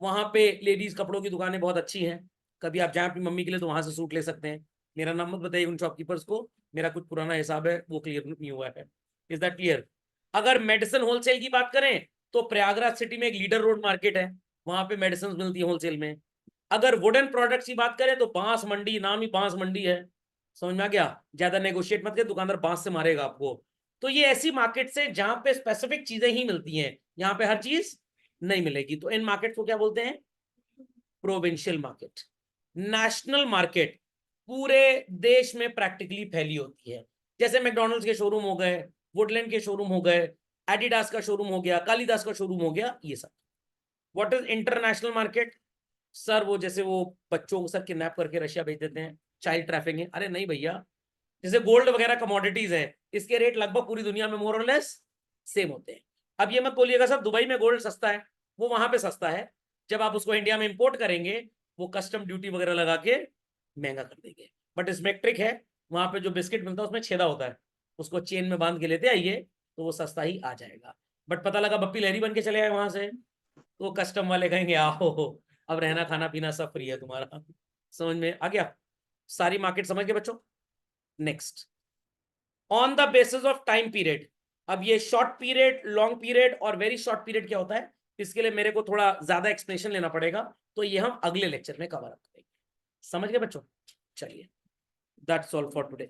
वहां पे लेडीज कपड़ों की दुकानें बहुत अच्छी हैं। कभी आप जाएं अपनी मम्मी के लिए तो वहां से सूट ले सकते हैं। मेरा नाम मत बताइए उन शॉपकीपर्स को, मेरा कुछ पुराना हिसाब है वो क्लियर नहीं हुआ है। Is that clear? अगर मेडिसिन होलसेल की बात करें तो प्रयागराज सिटी में एक लीडर रोड मार्केट है, वहां पे मेडिसिन मिलती है होलसेल में। अगर वुडन प्रोडक्ट्स की बात करें तो बांस मंडी, नाम ही बांस मंडी है। समझ में आ गया? ज्यादा नेगोशिएट मत कर, दुकानदार बांस से मारेगा आपको। तो ये ऐसी मार्केट से जहां पे स्पेसिफिक चीजें ही मिलती हैं, यहाँ पे हर चीज नहीं मिलेगी, तो इन मार्केट को क्या बोलते हैं? Provincial market. नेशनल मार्केट पूरे देश में प्रैक्टिकली फैली होती है। जैसे मैकडॉनल्ड्स के शोरूम हो गए, वुडलैंड के शोरूम हो गए, एडिडास का शोरूम हो गया, कालिदास का शोरूम हो गया, ये सब। What is international market? Sir वो जैसे वो बच्चों को सर किडनैप करके रशिया भेज देते हैं, चाइल्ड ट्रैफिकिंग। अरे नहीं भैया, जैसे गोल्ड वगैरह कमोडिटीज है, इसके रेट लगभग पूरी दुनिया में मोर और लेस सेम होते हैं। अब ये मत बोलिएगा सर दुबई में गोल्ड सस्ता है, वो वहां पे सस्ता है, जब आप उसको इंडिया में इंपोर्ट करेंगे वो कस्टम ड्यूटी वगैरह लगा के महंगा कर देंगे। बट इसमें एक ट्रिक है, वहां पे जो बिस्किट मिलता है उसमें छेदा होता है, उसको चेन में बांध के लेते आइए तो वो सस्ता ही आ जाएगा। बट पता लगा बप्पी लहरी बन के चले आए वहां से, तो कस्टम वाले कहेंगे आओ अब रहना खाना पीना सब फ्री है तुम्हारा। समझ में आ गया? सारी मार्केट समझ गए बच्चों? Next, on the basis of time period. अब ये शॉर्ट पीरियड, लॉन्ग पीरियड और वेरी शॉर्ट पीरियड क्या होता है, इसके लिए मेरे को थोड़ा ज्यादा एक्सप्लेनेशन लेना पड़ेगा, तो ये हम अगले लेक्चर में कवर अप करेंगे। समझ गए बच्चों? चलिए, दैट्स ऑल फॉर टुडे।